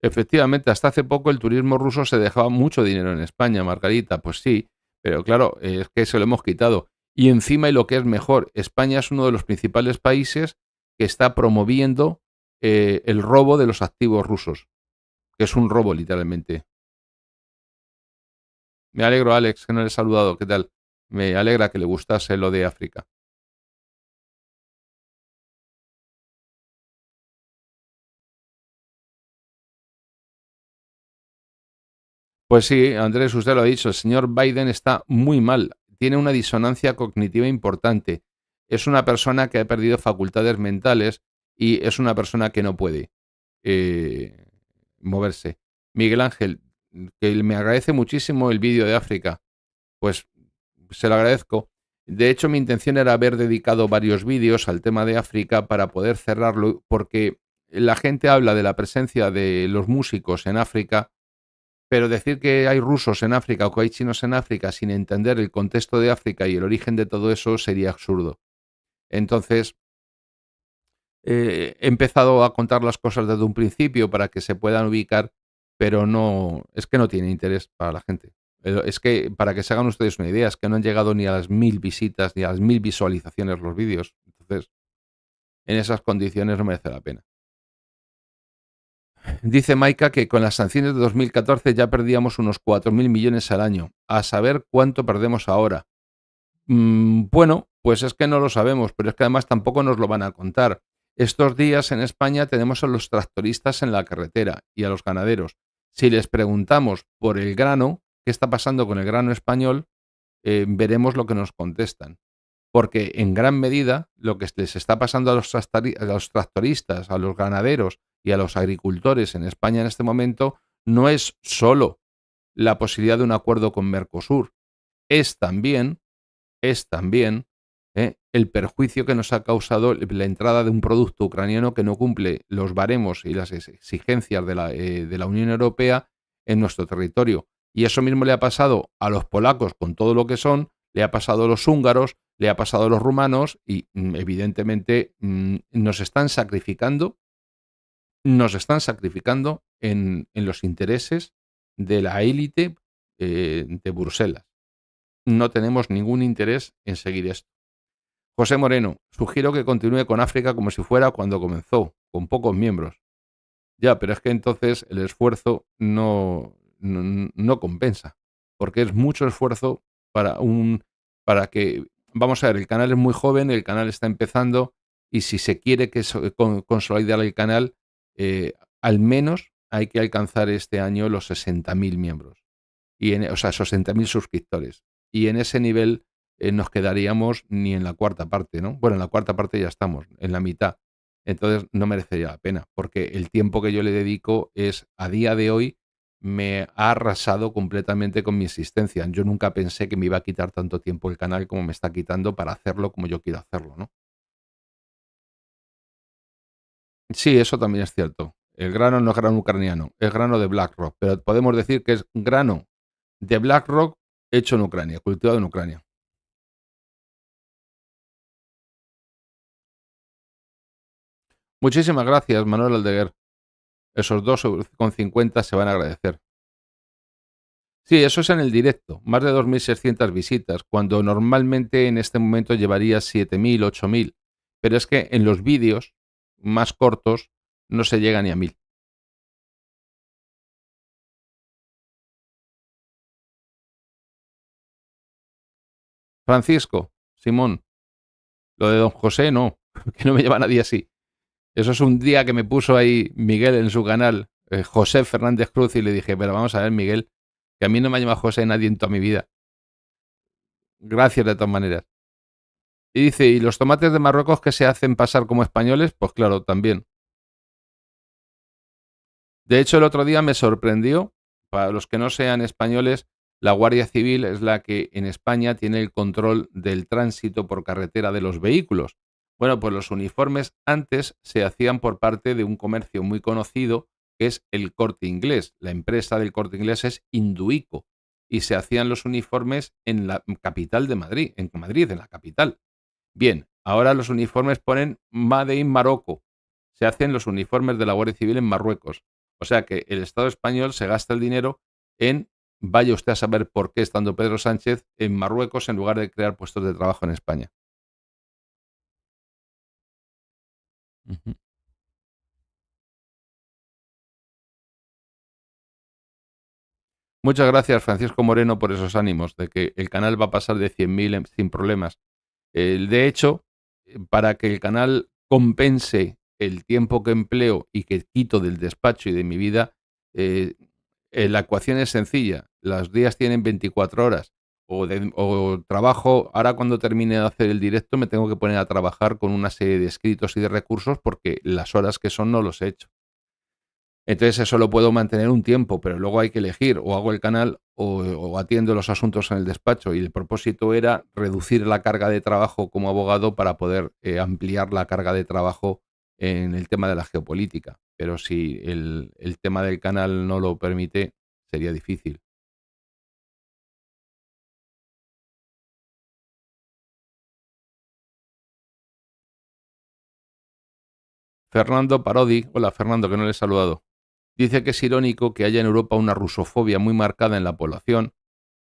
Efectivamente, hasta hace poco el turismo ruso se dejaba mucho dinero en España, Margarita. Pues sí, pero claro, es que se lo hemos quitado. Y encima, y lo que es mejor, España es uno de los principales países que está promoviendo el robo de los activos rusos, que es un robo literalmente. Me alegro, Alex, que no le he saludado. ¿Qué tal? Me alegra que le gustase lo de África. Pues sí, Andrés, usted lo ha dicho, el señor Biden está muy mal, tiene una disonancia cognitiva importante, es una persona que ha perdido facultades mentales y es una persona que no puede eh, moverse. Miguel Ángel, que me agradece muchísimo el vídeo de África, pues se lo agradezco. De hecho, mi intención era haber dedicado varios vídeos al tema de África para poder cerrarlo, porque la gente habla de la presencia de los músicos en África, Pero decir que hay rusos en África o que hay chinos en África sin entender el contexto de África y el origen de todo eso sería absurdo. Entonces, he empezado a contar las cosas desde un principio para que se puedan ubicar, pero no, es que no tiene interés para la gente. Es que, para que se hagan ustedes una idea, es que no han llegado ni a las 1000 visitas ni a las 1000 visualizaciones los vídeos. Entonces, en esas condiciones no merece la pena. Dice Maika que con las sanciones de 2014 ya perdíamos unos 4.000 millones al año. A saber cuánto perdemos ahora. Bueno, pues es que no lo sabemos, pero es que además tampoco nos lo van a contar. Estos días en España tenemos a los tractoristas en la carretera y a los ganaderos. Si les preguntamos por el grano, qué está pasando con el grano español, veremos lo que nos contestan. Porque en gran medida lo que les está pasando a los tractoristas, a los ganaderos y a los agricultores en España en este momento no es solo la posibilidad de un acuerdo con Mercosur, es también el perjuicio que nos ha causado la entrada de un producto ucraniano que no cumple los baremos y las exigencias de la Unión Europea en nuestro territorio. Y eso mismo le ha pasado a los polacos con todo lo que son, le ha pasado a los húngaros, le ha pasado a los rumanos y evidentemente nos están sacrificando en los intereses de la élite de Bruselas. No tenemos ningún interés en seguir esto. José Moreno, sugiero que continúe con África como si fuera cuando comenzó, con pocos miembros. Ya, pero es que entonces el esfuerzo no compensa, porque es mucho esfuerzo para que, vamos a ver, el canal es muy joven, el canal está empezando, y si se quiere consolidar el canal, al menos hay que alcanzar este año los 60.000 miembros, o sea, 60.000 suscriptores. Y en ese nivel nos quedaríamos ni en la cuarta parte, ¿no? Bueno, en la cuarta parte ya estamos, en la mitad. Entonces no merecería la pena, porque el tiempo que yo le dedico es, a día de hoy, me ha arrasado completamente con mi existencia. Yo nunca pensé que me iba a quitar tanto tiempo el canal como me está quitando para hacerlo como yo quiero hacerlo, ¿no? Sí, eso también es cierto. El grano no es grano ucraniano, es grano de BlackRock, pero podemos decir que es grano de BlackRock hecho en Ucrania, cultivado en Ucrania. Muchísimas gracias, Manuel Aldeguer. Esos 2,50 € se van a agradecer. Sí, eso es en el directo, más de 2.600 visitas, cuando normalmente en este momento llevaría 7.000, 8.000. Pero es que en los vídeos más cortos no se llega ni a 1.000. Francisco, Simón, lo de don José no, que no me lleva nadie así. Eso es un día que me puso ahí Miguel en su canal, José Fernández Cruz, y le dije, pero vamos a ver, Miguel, que a mí no me ha llamado José nadie en toda mi vida. Gracias de todas maneras. Y dice, ¿y los tomates de Marruecos que se hacen pasar como españoles? Pues claro, también. De hecho, el otro día me sorprendió, para los que no sean españoles, la Guardia Civil es la que en España tiene el control del tránsito por carretera de los vehículos. Bueno, pues los uniformes antes se hacían por parte de un comercio muy conocido, que es el Corte Inglés. La empresa del Corte Inglés es Induico y se hacían los uniformes en la capital de Madrid, en la capital. Bien, ahora los uniformes ponen Made in Marocco. Se hacen los uniformes de la Guardia Civil en Marruecos. O sea que el Estado español se gasta el dinero en, vaya usted a saber por qué, estando Pedro Sánchez en Marruecos en lugar de crear puestos de trabajo en España. Ujú. Muchas gracias, Francisco Moreno, por esos ánimos de que el canal va a pasar de 100.000 sin problemas. De hecho, para que el canal compense el tiempo que empleo y que quito del despacho y de mi vida, eh, la ecuación es sencilla. Los días tienen 24 horas. O trabajo, ahora cuando termine de hacer el directo me tengo que poner a trabajar con una serie de escritos y de recursos porque las horas que son no los he hecho. Entonces eso lo puedo mantener un tiempo, pero luego hay que elegir o hago el canal o atiendo los asuntos en el despacho. Y el propósito era reducir la carga de trabajo como abogado para poder ampliar la carga de trabajo en el tema de la geopolítica. Pero si el tema del canal no lo permite, sería difícil. Fernando Parodi, hola Fernando, que no le he saludado, dice que es irónico que haya en Europa una rusofobia muy marcada en la población,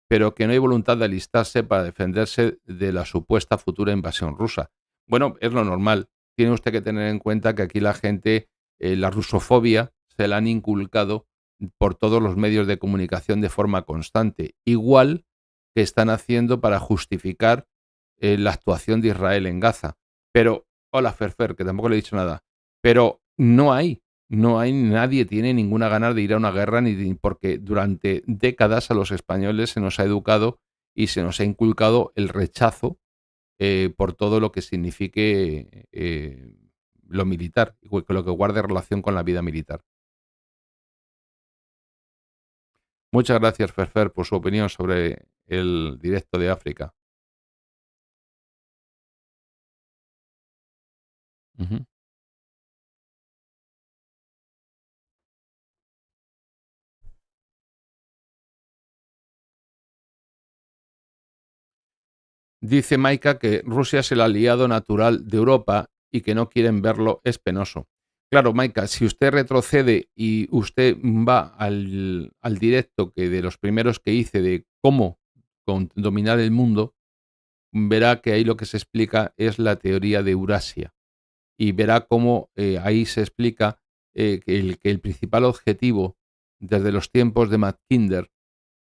pero que no hay voluntad de alistarse para defenderse de la supuesta futura invasión rusa. Bueno, es lo normal. Tiene usted que tener en cuenta que aquí la gente, la rusofobia, se la han inculcado por todos los medios de comunicación de forma constante, igual que están haciendo para justificar la actuación de Israel en Gaza. Pero, hola Ferfer, que tampoco le he dicho nada, pero no hay, nadie tiene ninguna ganas de ir a una guerra porque durante décadas a los españoles se nos ha educado y se nos ha inculcado el rechazo por todo lo que signifique lo militar, lo que guarde relación con la vida militar. Muchas gracias, Ferfer, por su opinión sobre el directo de África. Ujú. Dice Maika que Rusia es el aliado natural de Europa y que no quieren verlo es penoso. Claro, Maika, si usted retrocede y usted va al directo que de los primeros que hice de cómo dominar el mundo, verá que ahí lo que se explica es la teoría de Eurasia y verá cómo ahí se explica que el principal objetivo desde los tiempos de Mackinder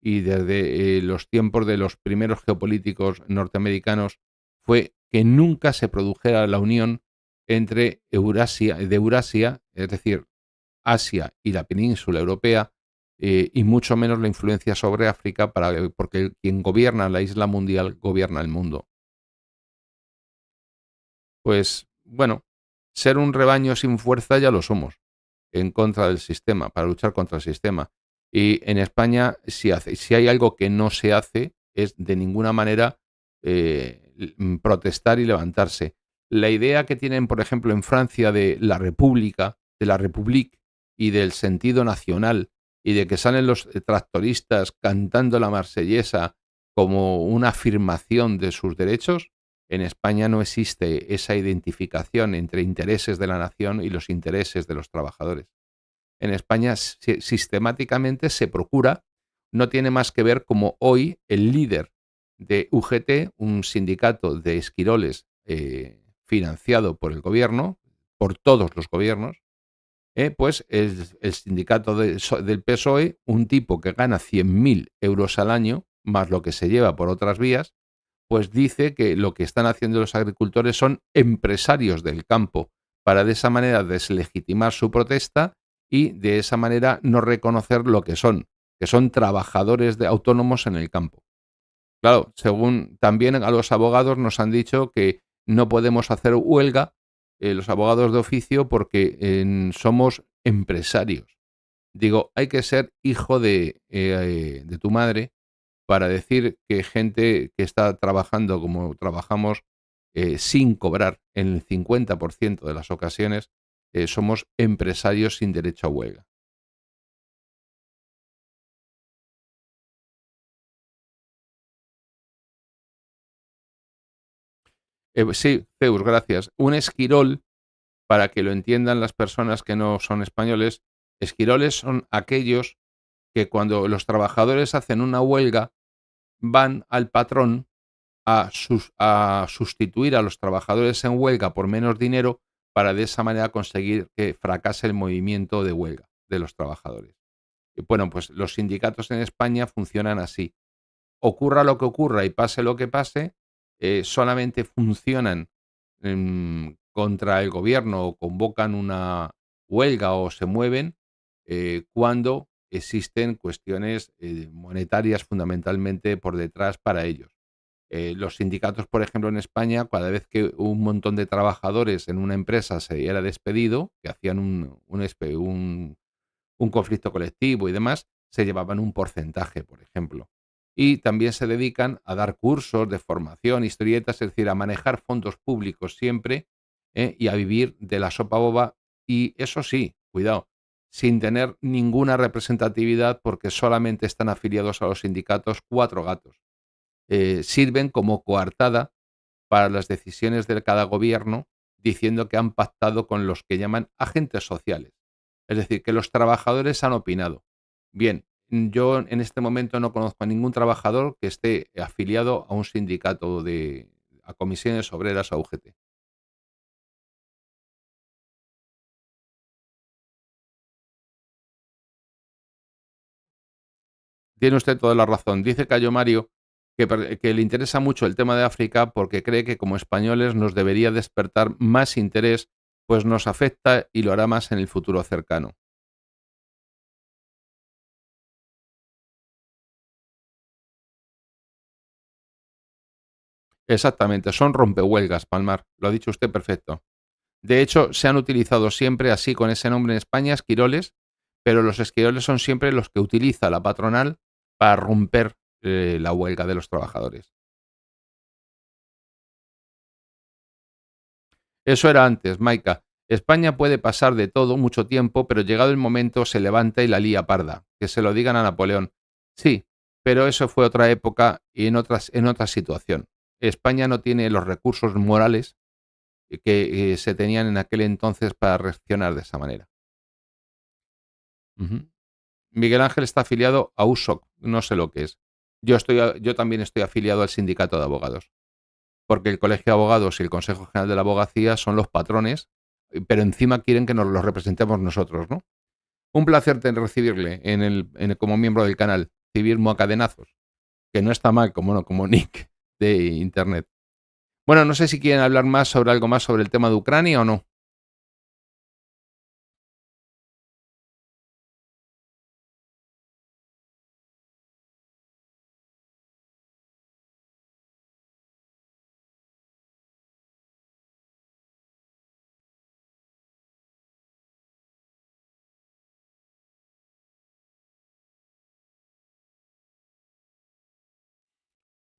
y desde los tiempos de los primeros geopolíticos norteamericanos fue que nunca se produjera la unión entre Eurasia, es decir, Asia y la península europea, y mucho menos la influencia sobre África, porque quien gobierna la isla mundial gobierna el mundo. Pues bueno, ser un rebaño sin fuerza ya lo somos, en contra del sistema, para luchar contra el sistema. Y en España, si hay algo que no se hace, es de ninguna manera protestar y levantarse. La idea que tienen, por ejemplo, en Francia de la República, de la République y del sentido nacional, y de que salen los tractoristas cantando la marsellesa como una afirmación de sus derechos, en España no existe esa identificación entre intereses de la nación y los intereses de los trabajadores. En España sistemáticamente se procura, no tiene más que ver como hoy el líder de UGT, un sindicato de esquiroles financiado por el gobierno, por todos los gobiernos, pues el sindicato del PSOE, un tipo que gana 100.000 euros al año, más lo que se lleva por otras vías, pues dice que lo que están haciendo los agricultores son empresarios del campo, para de esa manera deslegitimar su protesta y de esa manera no reconocer lo que son trabajadores autónomos en el campo. Claro, según también a los abogados nos han dicho que no podemos hacer huelga, los abogados de oficio, porque somos empresarios. Digo, hay que ser hijo de tu madre para decir que gente que está trabajando como trabajamos sin cobrar en el 50% de las ocasiones, somos empresarios sin derecho a huelga. Sí, Zeus, gracias. Un esquirol, para que lo entiendan las personas que no son españoles, esquiroles son aquellos que cuando los trabajadores hacen una huelga van al patrón a sustituir a los trabajadores en huelga por menos dinero para de esa manera conseguir que fracase el movimiento de huelga de los trabajadores. Y bueno, pues los sindicatos en España funcionan así. Ocurra lo que ocurra y pase lo que pase, solamente funcionan contra el gobierno o convocan una huelga o se mueven cuando existen cuestiones monetarias fundamentalmente por detrás para ellos. Los sindicatos, por ejemplo, en España, cada vez que un montón de trabajadores en una empresa se era despedido, que hacían un conflicto colectivo y demás, se llevaban un porcentaje, por ejemplo. Y también se dedican a dar cursos de formación, historietas, es decir, a manejar fondos públicos siempre y a vivir de la sopa boba. Y eso sí, cuidado, sin tener ninguna representatividad porque solamente están afiliados a los sindicatos 4 gatos. Sirven como coartada para las decisiones de cada gobierno, diciendo que han pactado con los que llaman agentes sociales. Es decir, que los trabajadores han opinado. Bien, yo en este momento no conozco a ningún trabajador que esté afiliado a un sindicato a comisiones obreras o a UGT. Tiene usted toda la razón. Dice Cayo Mario que le interesa mucho el tema de África porque cree que como españoles nos debería despertar más interés, pues nos afecta y lo hará más en el futuro cercano. Exactamente, son rompehuelgas, Palmar. Lo ha dicho usted perfecto. De hecho, se han utilizado siempre así con ese nombre en España, esquiroles, pero los esquiroles son siempre los que utiliza la patronal para romper la huelga de los trabajadores. Eso era antes, Maika. España puede pasar de todo mucho tiempo, pero llegado el momento se levanta y la lía parda. Que se lo digan a Napoleón. Sí, pero eso fue otra época y en otra situación. España no tiene los recursos morales que se tenían en aquel entonces para reaccionar de esa manera. Ujú. Miguel Ángel está afiliado a USOC, no sé lo que es. Yo también estoy afiliado al sindicato de abogados, porque el Colegio de Abogados y el Consejo General de la Abogacía son los patrones, pero encima quieren que nos los representemos nosotros, ¿no? Un placer recibirle como miembro del canal, Civismo a Cadenazos, que no está mal como nick de internet. Bueno, no sé si quieren hablar más sobre algo más sobre el tema de Ucrania o no.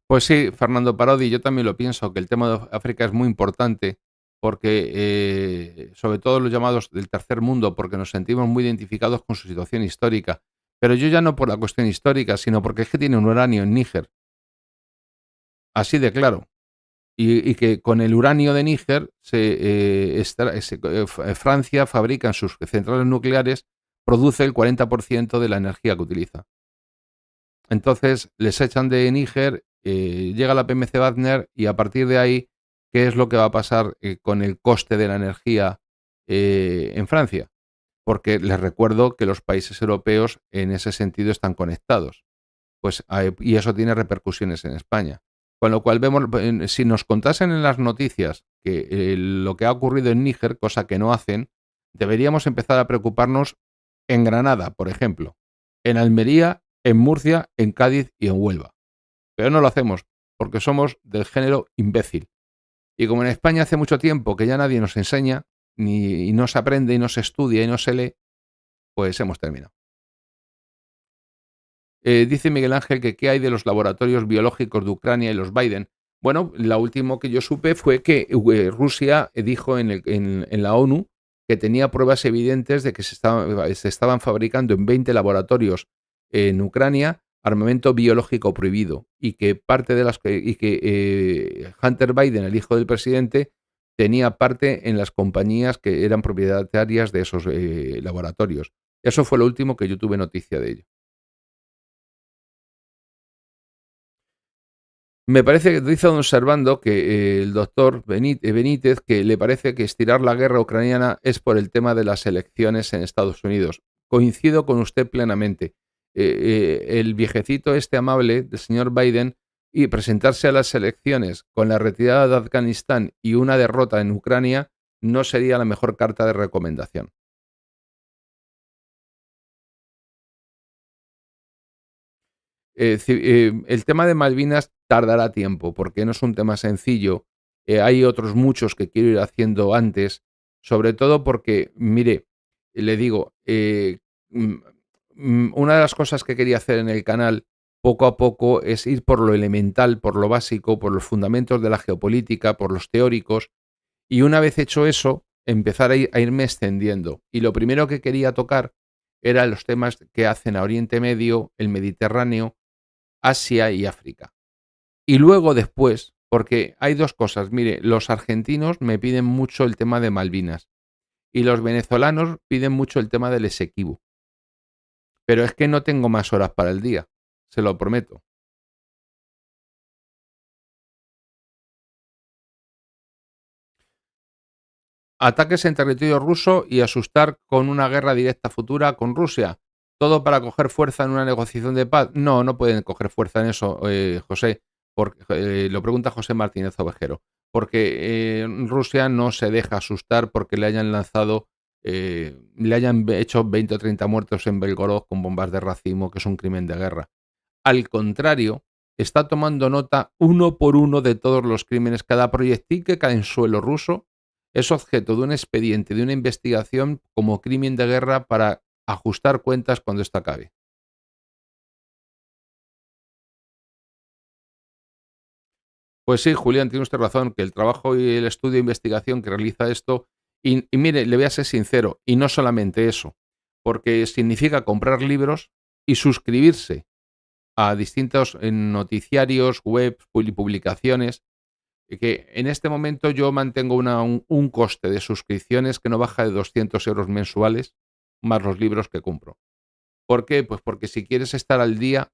Pues sí, Fernando Parodi, yo también lo pienso, que el tema de África es muy importante porque, sobre todo los llamados del tercer mundo, porque nos sentimos muy identificados con su situación histórica. Pero yo ya no por la cuestión histórica, sino porque es que tiene un uranio en Níger, así de claro. Y que con el uranio de Níger Francia fabrica en sus centrales nucleares, produce el 40% de la energía que utiliza. Entonces les echan de Níger, llega la PMC Wagner y a partir de ahí, ¿qué es lo que va a pasar con el coste de la energía en Francia? Porque les recuerdo que los países europeos en ese sentido están conectados. Pues, y eso tiene repercusiones en España. Con lo cual vemos, si nos contasen en las noticias que lo que ha ocurrido en Níger, cosa que no hacen, deberíamos empezar a preocuparnos en Granada, por ejemplo, en Almería, en Murcia, en Cádiz y en Huelva. Pero no lo hacemos porque somos del género imbécil. Y como en España hace mucho tiempo que ya nadie nos enseña, ni y no se aprende y no se estudia y no se lee, pues hemos terminado. Dice Miguel Ángel que qué hay de los laboratorios biológicos de Ucrania y los Biden. Bueno, la última que yo supe fue que Rusia dijo en la ONU que tenía pruebas evidentes de que se estaban fabricando en 20 laboratorios en Ucrania armamento biológico prohibido y que parte de las y que Hunter Biden, el hijo del presidente, tenía parte en las compañías que eran propietarias de esos laboratorios. Eso fue lo último que yo tuve noticia de ello. Me parece que dice observando que el doctor Benítez, que le parece que estirar la guerra ucraniana es por el tema de las elecciones en Estados Unidos. Coincido con usted plenamente. El viejecito este amable del señor Biden y presentarse a las elecciones con la retirada de Afganistán y una derrota en Ucrania no sería la mejor carta de recomendación. El tema de Malvinas tardará tiempo, porque no es un tema sencillo. Hay otros muchos que quiero ir haciendo antes, sobre todo porque, mire, le digo, una de las cosas que quería hacer en el canal poco a poco es ir por lo elemental, por lo básico, por los fundamentos de la geopolítica, por los teóricos, y una vez hecho eso, empezar a irme extendiendo. Y lo primero que quería tocar eran los temas que hacen a Oriente Medio, el Mediterráneo, Asia y África. Y luego después, porque hay dos cosas, mire, los argentinos me piden mucho el tema de Malvinas y los venezolanos piden mucho el tema del Esequibo. Pero es que no tengo más horas para el día, se lo prometo. Ataques en territorio ruso y asustar con una guerra directa futura con Rusia. ¿Todo para coger fuerza en una negociación de paz? No, no pueden coger fuerza en eso, José. Lo pregunta José Martínez Ovejero. Porque Rusia no se deja asustar porque le hayan lanzado, le hayan hecho 20 o 30 muertos en Belgorod con bombas de racimo, que es un crimen de guerra. Al contrario, está tomando nota uno por uno de todos los crímenes. Cada proyectil que cae en suelo ruso es objeto de un expediente, de una investigación como crimen de guerra para ajustar cuentas cuando ésta acabe. Pues sí, Julián, tiene usted razón, que el trabajo y el estudio de investigación que realiza esto, y mire, le voy a ser sincero, y no solamente eso, porque significa comprar libros y suscribirse a distintos noticiarios, webs, publicaciones, que en este momento yo mantengo un coste de suscripciones que no baja de 200 euros mensuales, más los libros que compro. ¿Por qué? Pues porque si quieres estar al día,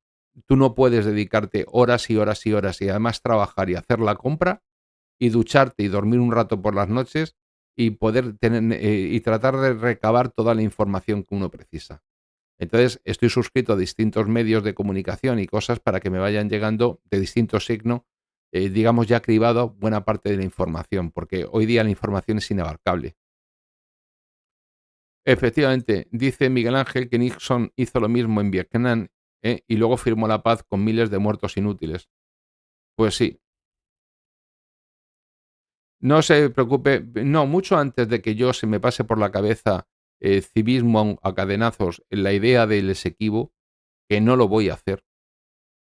tú no puedes dedicarte horas y horas y horas y además trabajar y hacer la compra y ducharte y dormir un rato por las noches y poder tener y tratar de recabar toda la información que uno precisa. Entonces, estoy suscrito a distintos medios de comunicación y cosas para que me vayan llegando de distinto signo, digamos ya cribado buena parte de la información, porque hoy día la información es inabarcable. Efectivamente, dice Miguel Ángel que Nixon hizo lo mismo en Vietnam, y luego firmó la paz con miles de muertos inútiles. Pues sí, no se preocupe, no, mucho antes de que yo se me pase por la cabeza civismo a cadenazos en la idea del Esequibo, que no lo voy a hacer,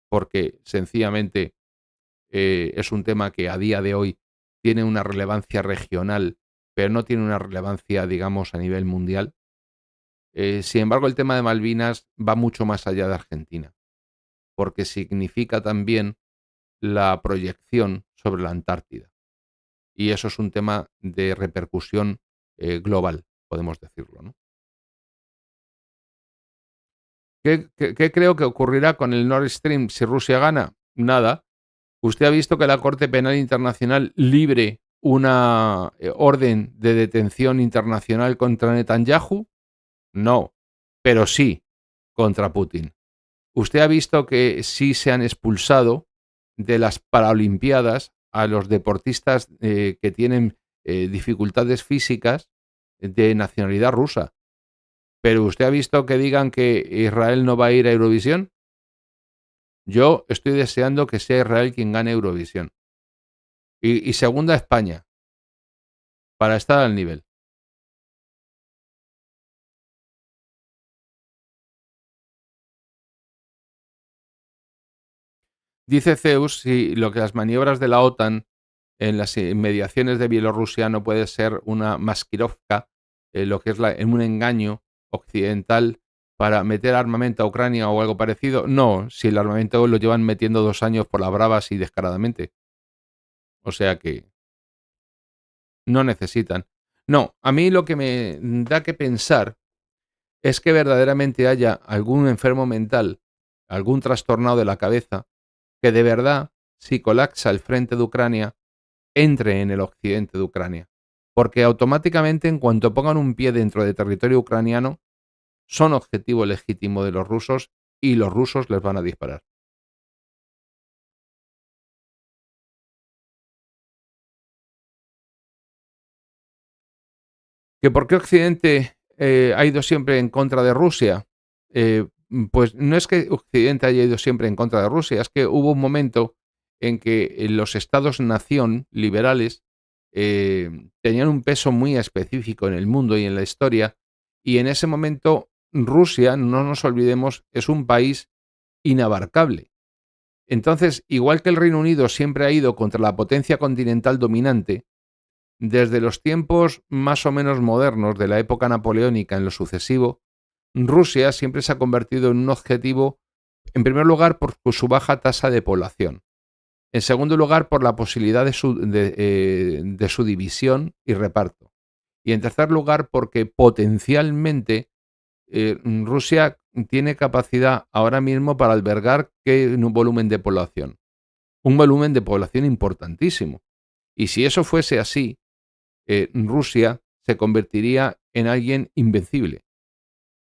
porque sencillamente es un tema que a día de hoy tiene una relevancia regional, pero no tiene una relevancia, digamos, a nivel mundial. Sin embargo, el tema de Malvinas va mucho más allá de Argentina, porque significa también la proyección sobre la Antártida. Y eso es un tema de repercusión global, podemos decirlo, ¿no? ¿Qué creo que ocurrirá con el Nord Stream si Rusia gana? Nada. ¿Usted ha visto que la Corte Penal Internacional libre una orden de detención internacional contra Netanyahu? No, pero sí contra Putin. ¿Usted ha visto que sí se han expulsado de las Paralimpiadas a los deportistas que tienen dificultades físicas de nacionalidad rusa? ¿Pero usted ha visto que digan que Israel no va a ir a Eurovisión? Yo estoy deseando que sea Israel quien gane Eurovisión. Y segunda España, para estar al nivel. Dice Zeus si lo que las maniobras de la OTAN en las inmediaciones de Bielorrusia no puede ser una maskirovka, lo que es un engaño occidental para meter armamento a Ucrania o algo parecido. No, si el armamento lo llevan metiendo 2 años por las bravas y descaradamente. O sea que no necesitan. No, a mí lo que me da que pensar es que verdaderamente haya algún enfermo mental, algún trastornado de la cabeza, que de verdad, si colapsa el frente de Ucrania, entre en el occidente de Ucrania. Porque automáticamente, en cuanto pongan un pie dentro de territorio ucraniano, son objetivo legítimo de los rusos y los rusos les van a disparar. ¿Que por qué Occidente ha ido siempre en contra de Rusia? Pues no es que Occidente haya ido siempre en contra de Rusia, es que hubo un momento en que los estados-nación liberales tenían un peso muy específico en el mundo y en la historia, y en ese momento Rusia, no nos olvidemos, es un país inabarcable. Entonces, igual que el Reino Unido siempre ha ido contra la potencia continental dominante, desde los tiempos más o menos modernos de la época napoleónica en lo sucesivo, Rusia siempre se ha convertido en un objetivo, en primer lugar, por su baja tasa de población. En segundo lugar, por la posibilidad de su división y reparto. Y en tercer lugar, porque potencialmente Rusia tiene capacidad ahora mismo para albergar un volumen de población. Un volumen de población importantísimo. Y si eso fuese así, Rusia se convertiría en alguien invencible.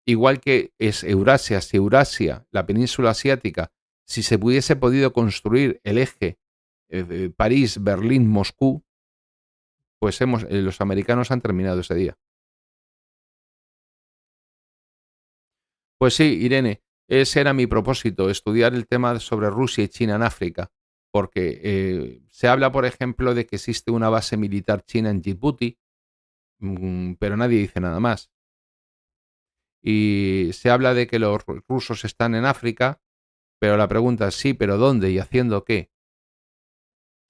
Igual que es Eurasia, si Eurasia, la península asiática, si se hubiese podido construir el eje París, Berlín, Moscú, pues los americanos han terminado ese día. Pues sí, Irene, ese era mi propósito, estudiar el tema sobre Rusia y China en África, porque se habla, por ejemplo, de que existe una base militar china en Djibouti, pero nadie dice nada más. Y se habla de que los rusos están en África, pero la pregunta es sí, pero ¿dónde y haciendo qué?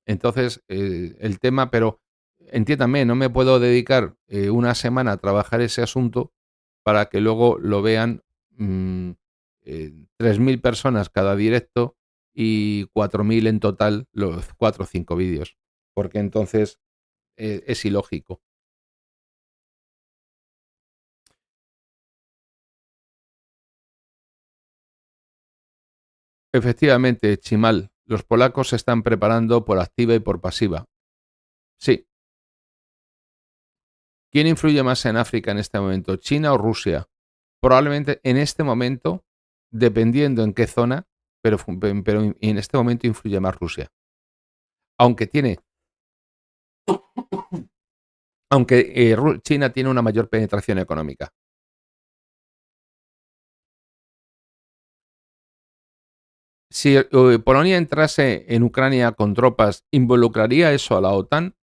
Entonces, el tema, pero entiéndame, no me puedo dedicar una semana a trabajar ese asunto para que luego lo vean mm, 3.000 personas cada directo y 4.000 en total los 4 o 5 vídeos, porque entonces es ilógico. Efectivamente, Chimal, los polacos se están preparando por activa y por pasiva. Sí. ¿Quién influye más en África en este momento, China o Rusia? Probablemente en este momento, dependiendo en qué zona, pero en este momento influye más Rusia. Aunque tiene, aunque China tiene una mayor penetración económica. Si Polonia entrase en Ucrania con tropas, ¿involucraría eso a la OTAN?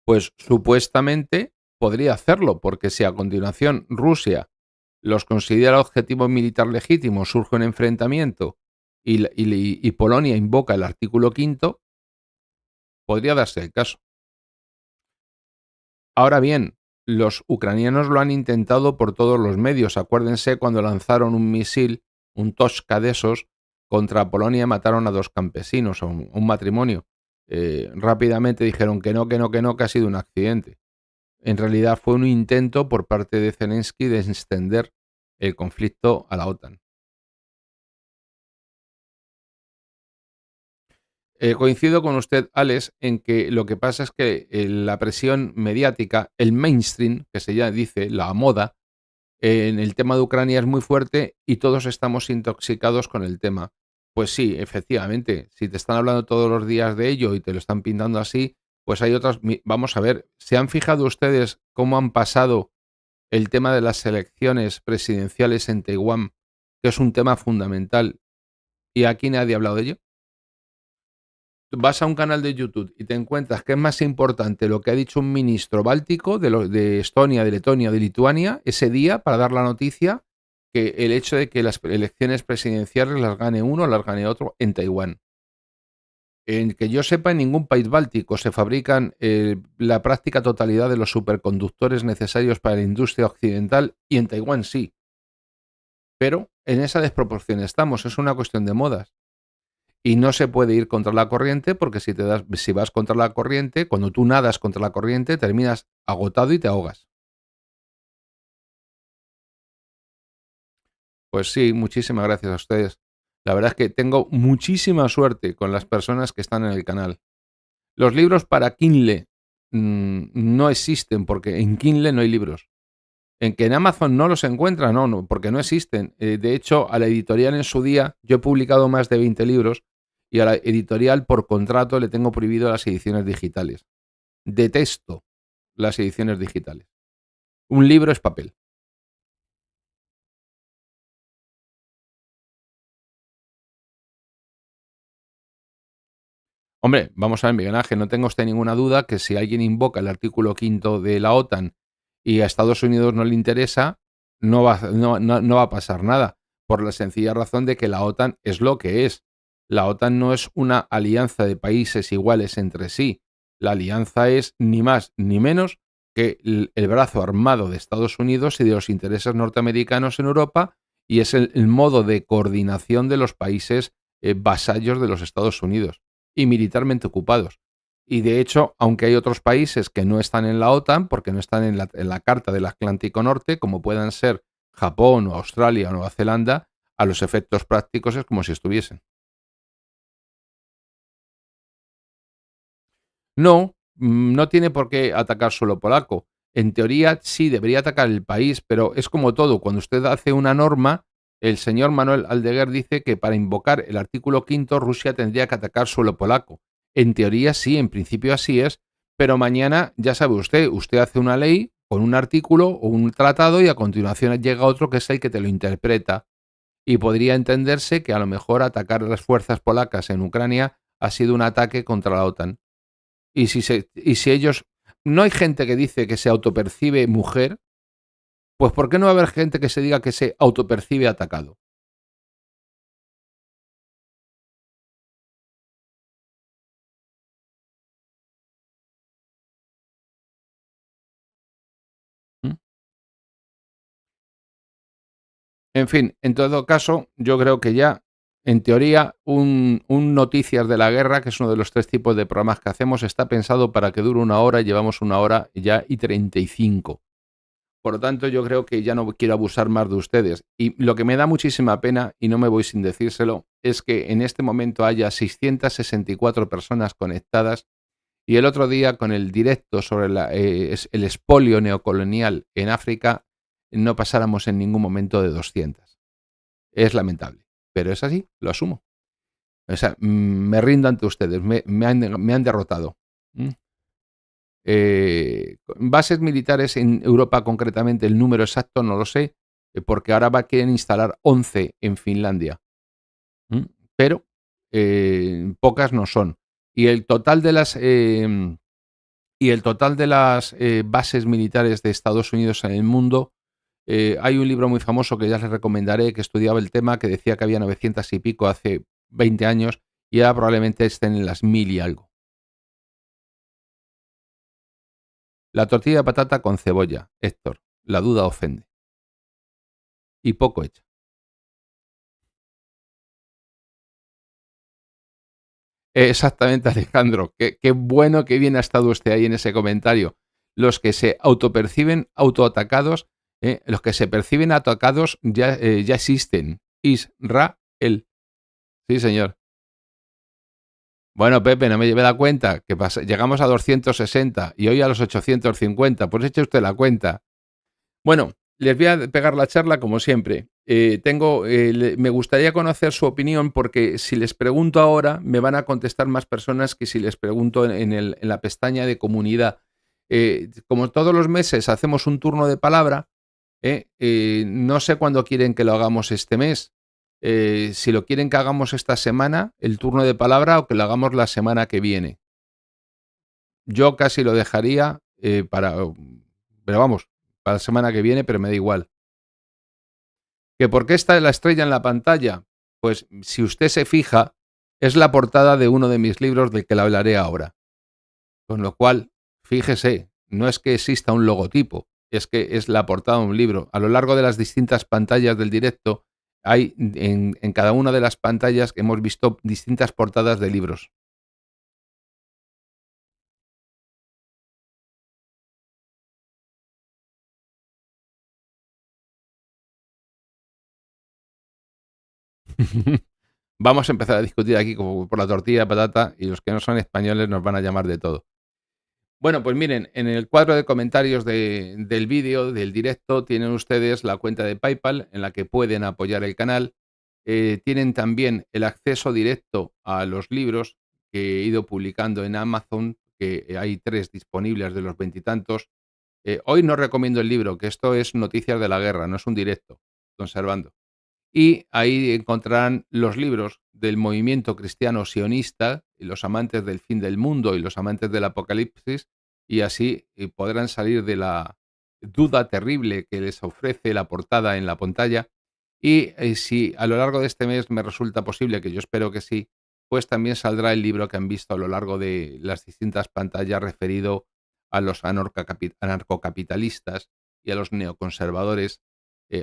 Pues supuestamente podría hacerlo, porque si a continuación Rusia los considera objetivo militar legítimo, surge un enfrentamiento y Polonia invoca el artículo quinto, podría darse el caso. Ahora bien, los ucranianos lo han intentado por todos los medios. Acuérdense cuando lanzaron un misil, un Toshka de esos, contra Polonia y mataron a 2 campesinos, a un matrimonio. Rápidamente dijeron que no, que no, que no, que ha sido un accidente. En realidad fue un intento por parte de Zelensky de extender el conflicto a la OTAN. Coincido con usted, Alex, en que lo que pasa es que la presión mediática, el mainstream, que se ya dice, la moda, en el tema de Ucrania es muy fuerte y todos estamos intoxicados con el tema. Pues sí, efectivamente, si te están hablando todos los días de ello y te lo están pintando así, pues hay otras. Vamos a ver, ¿se han fijado ustedes cómo han pasado el tema de las elecciones presidenciales en Taiwán, que es un tema fundamental, y aquí nadie ha hablado de ello? Vas a un canal de YouTube y te encuentras que es más importante lo que ha dicho un ministro báltico de Estonia, de Letonia, de Lituania, ese día para dar la noticia, que el hecho de que las elecciones presidenciales las gane uno o las gane otro en Taiwán. En que yo sepa, en ningún país báltico se fabrican la práctica totalidad de los superconductores necesarios para la industria occidental y en Taiwán sí. Pero en esa desproporción estamos, es una cuestión de modas. Y no se puede ir contra la corriente porque si vas contra la corriente, cuando tú nadas contra la corriente, terminas agotado y te ahogas. Pues sí, muchísimas gracias a ustedes. La verdad es que tengo muchísima suerte con las personas que están en el canal. Los libros para Kindle no existen porque en Kindle no hay libros. En que en Amazon no los encuentra, no, porque no existen. De hecho, a la editorial en su día, yo he publicado más de 20 libros y a la editorial por contrato le tengo prohibido las ediciones digitales. Detesto las ediciones digitales. Un libro es papel. Hombre, vamos a ver, Miguel Ángel, no tenga usted ninguna duda que si alguien invoca el artículo quinto de la OTAN y a Estados Unidos no le interesa, no va a pasar nada, por la sencilla razón de que la OTAN es lo que es. La OTAN no es una alianza de países iguales entre sí. La alianza es ni más ni menos que el brazo armado de Estados Unidos y de los intereses norteamericanos en Europa, y es el modo de coordinación de los países vasallos de los Estados Unidos y militarmente ocupados. Y de hecho, aunque hay otros países que no están en la OTAN, porque no están en la Carta del Atlántico Norte, como puedan ser Japón o Australia o Nueva Zelanda, a los efectos prácticos es como si estuviesen. No, no tiene por qué atacar solo polaco. En teoría sí debería atacar el país, pero es como todo. Cuando usted hace una norma, el señor Manuel Aldeguer dice que para invocar el artículo quinto Rusia tendría que atacar suelo polaco. En teoría sí, en principio así es, pero mañana ya sabe usted hace una ley con un artículo o un tratado y a continuación llega otro que es el que te lo interpreta. Y podría entenderse que a lo mejor atacar a las fuerzas polacas en Ucrania ha sido un ataque contra la OTAN. Y si ellos, no hay gente que dice que se autopercibe mujer, pues ¿por qué no va a haber gente que se diga que se autopercibe atacado? ¿Mm? En fin, en todo caso, yo creo que ya, en teoría, un Noticias de la Guerra, que es uno de los 3 tipos de programas que hacemos, está pensado para que dure una hora, llevamos una hora ya y 35. Por lo tanto, yo creo que ya no quiero abusar más de ustedes. Y lo que me da muchísima pena, y no me voy sin decírselo, es que en este momento haya 664 personas conectadas y el otro día con el directo sobre el expolio neocolonial en África no pasáramos en ningún momento de 200. Es lamentable, pero es así, lo asumo. O sea, me rindo ante ustedes, me han derrotado. ¿Mm? Bases militares en Europa, concretamente, el número exacto no lo sé, porque ahora quieren instalar 11 en Finlandia. ¿Mm? Pero pocas no son. Y el total de las bases militares de Estados Unidos en el mundo, hay un libro muy famoso que ya les recomendaré, que estudiaba el tema, que decía que había 900 y pico hace 20 años, y ahora probablemente estén en las 1000 y algo. La tortilla de patata con cebolla, Héctor. La duda ofende. Y poco hecha. Exactamente, Alejandro. Qué bueno que bien ha estado usted ahí en ese comentario. Los que se autoperciben autoatacados, los que se perciben atacados ya existen. Israel. Sí, señor. Bueno, Pepe, no me lleve la cuenta, que llegamos a 260 y hoy a los 850. Pues eche usted la cuenta. Bueno, les voy a pegar la charla como siempre. Me gustaría conocer su opinión porque si les pregunto ahora me van a contestar más personas que si les pregunto en la pestaña de comunidad. Como todos los meses hacemos un turno de palabra, no sé cuándo quieren que lo hagamos este mes. Si lo quieren que hagamos esta semana, el turno de palabra, o que lo hagamos la semana que viene. Yo casi lo dejaría pero vamos, para la semana que viene, pero me da igual. ¿Que por qué está la estrella en la pantalla? Pues si usted se fija, es la portada de uno de mis libros del que le hablaré ahora. Con lo cual, fíjese, no es que exista un logotipo, es que es la portada de un libro. A lo largo de las distintas pantallas del directo, hay en cada una de las pantallas que hemos visto distintas portadas de libros. Vamos a empezar a discutir aquí como por la tortilla de patata y los que no son españoles nos van a llamar de todo. Bueno, pues miren, en el cuadro de comentarios del vídeo, del directo, tienen ustedes la cuenta de PayPal en la que pueden apoyar el canal. Tienen también el acceso directo a los libros que he ido publicando en Amazon, que hay 3 disponibles de los veintitantos. Hoy no recomiendo el libro, que esto es Noticias de la Guerra, no es un directo, conservando. Y ahí encontrarán los libros del movimiento cristiano sionista, y los amantes del fin del mundo y los amantes del apocalipsis, y así podrán salir de la duda terrible que les ofrece la portada en la pantalla. Y si a lo largo de este mes me resulta posible, que yo espero que sí, pues también saldrá el libro que han visto a lo largo de las distintas pantallas referido a los anarcocapitalistas y a los neoconservadores,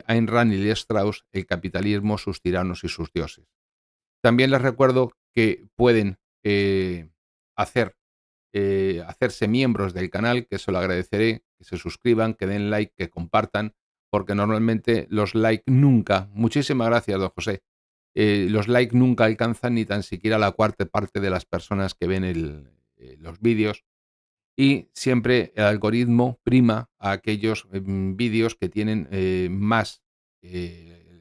Ayn Rand y Lee Strauss, El capitalismo, sus tiranos y sus dioses. También les recuerdo que pueden hacerse miembros del canal, que se lo agradeceré, que se suscriban, que den like, que compartan, porque normalmente los like nunca, muchísimas gracias, don José, los like nunca alcanzan ni tan siquiera la cuarta parte de las personas que ven los vídeos, y siempre el algoritmo prima a aquellos vídeos que tienen más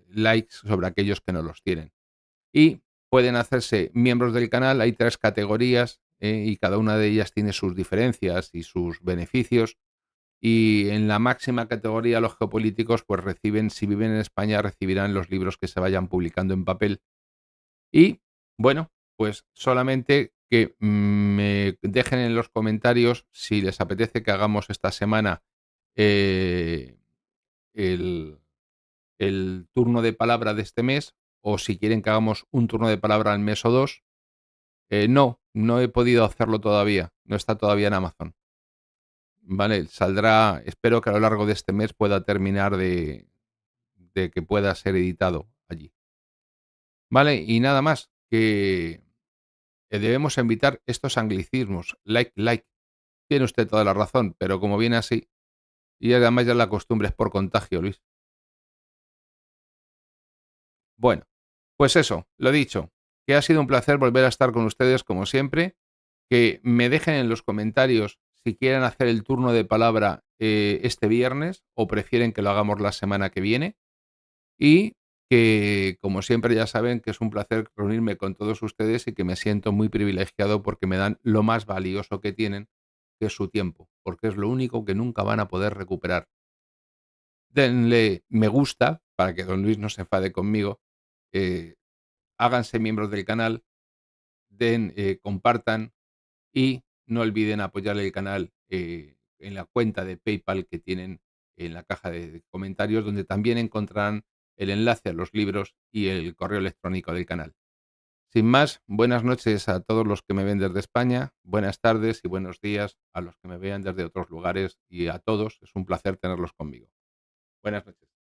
likes sobre aquellos que no los tienen. Y pueden hacerse miembros del canal. Hay 3 categorías, y cada una de ellas tiene sus diferencias y sus beneficios. Y en la máxima categoría, los geopolíticos, pues reciben, si viven en España, recibirán los libros que se vayan publicando en papel. Y bueno, pues solamente que me dejen en los comentarios si les apetece que hagamos esta semana eh, el, el turno de palabra de este mes, o si quieren que hagamos un turno de palabra al mes o dos. No he podido hacerlo todavía, no está todavía en Amazon. Vale, saldrá, espero que a lo largo de este mes pueda terminar de que pueda ser editado allí. Vale, y nada más, que debemos evitar estos anglicismos, like. Tiene usted toda la razón, pero como viene así, y además ya la costumbre es por contagio, Luis. Bueno, pues eso, lo dicho, que ha sido un placer volver a estar con ustedes como siempre, que me dejen en los comentarios si quieren hacer el turno de palabra este viernes o prefieren que lo hagamos la semana que viene, y que como siempre ya saben que es un placer reunirme con todos ustedes y que me siento muy privilegiado porque me dan lo más valioso que tienen, que es su tiempo, porque es lo único que nunca van a poder recuperar. Denle me gusta para que don Luis no se enfade conmigo, eh, háganse miembros del canal, compartan y no olviden apoyar el canal en la cuenta de PayPal que tienen en la caja de comentarios, donde también encontrarán el enlace a los libros y el correo electrónico del canal. Sin más, buenas noches a todos los que me ven desde España, buenas tardes y buenos días a los que me vean desde otros lugares, y a todos es un placer tenerlos conmigo. Buenas noches.